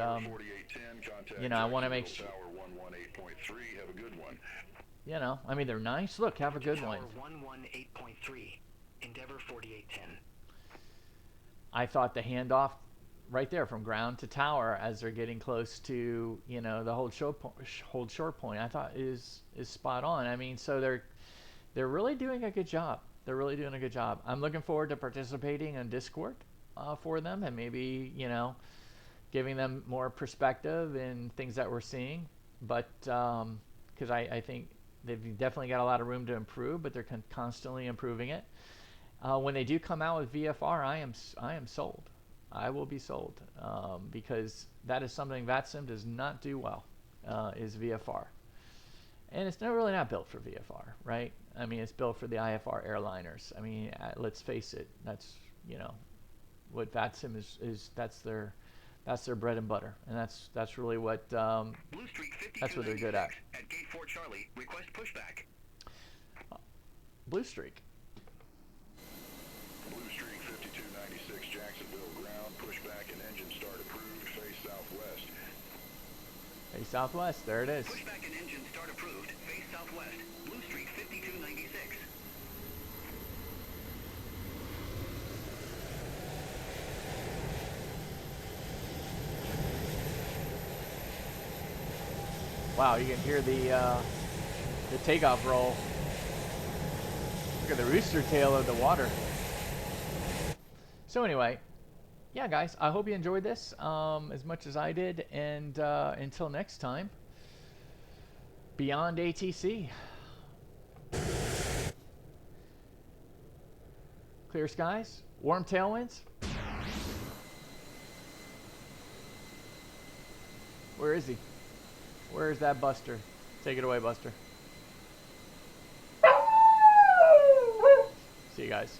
know, I want to make sure. Have a good one. You know, I mean, they're nice. Look, have a good one. 118.3, Endeavor 4810. I thought the handoff right there from ground to tower as they're getting close to, you know, the hold short point, I thought is spot on. I mean, so they're really doing a good job. They're really doing a good job. I'm looking forward to participating in Discord for them, and maybe, you know, giving them more perspective in things that we're seeing. But because I think they've definitely got a lot of room to improve, but they're constantly improving it. When they do come out with VFR, I am sold. I will be sold, because that is something VATSIM does not do well, is VFR. And it's really not built for VFR, right? I mean, it's built for the IFR airliners. I mean, let's face it, that's, you know, what VATSIM is that's their bread and butter, and that's really what that's what they're good at. At Gate 4 Charlie, request pushback. Blue Streak. Blue Streak 5296 Jacksonville ground, pushback and engine start approved, face southwest. Face southwest, there it is. Pushback and engine start approved, face southwest, Blue Streak 5296. Wow, you can hear the takeoff roll. Look at the rooster tail of the water. So anyway, yeah, guys, I hope you enjoyed this as much as I did. And until next time, Beyond ATC. Clear skies, warm tailwinds. Where is he? Where is that Buster? Take it away, Buster. See you guys.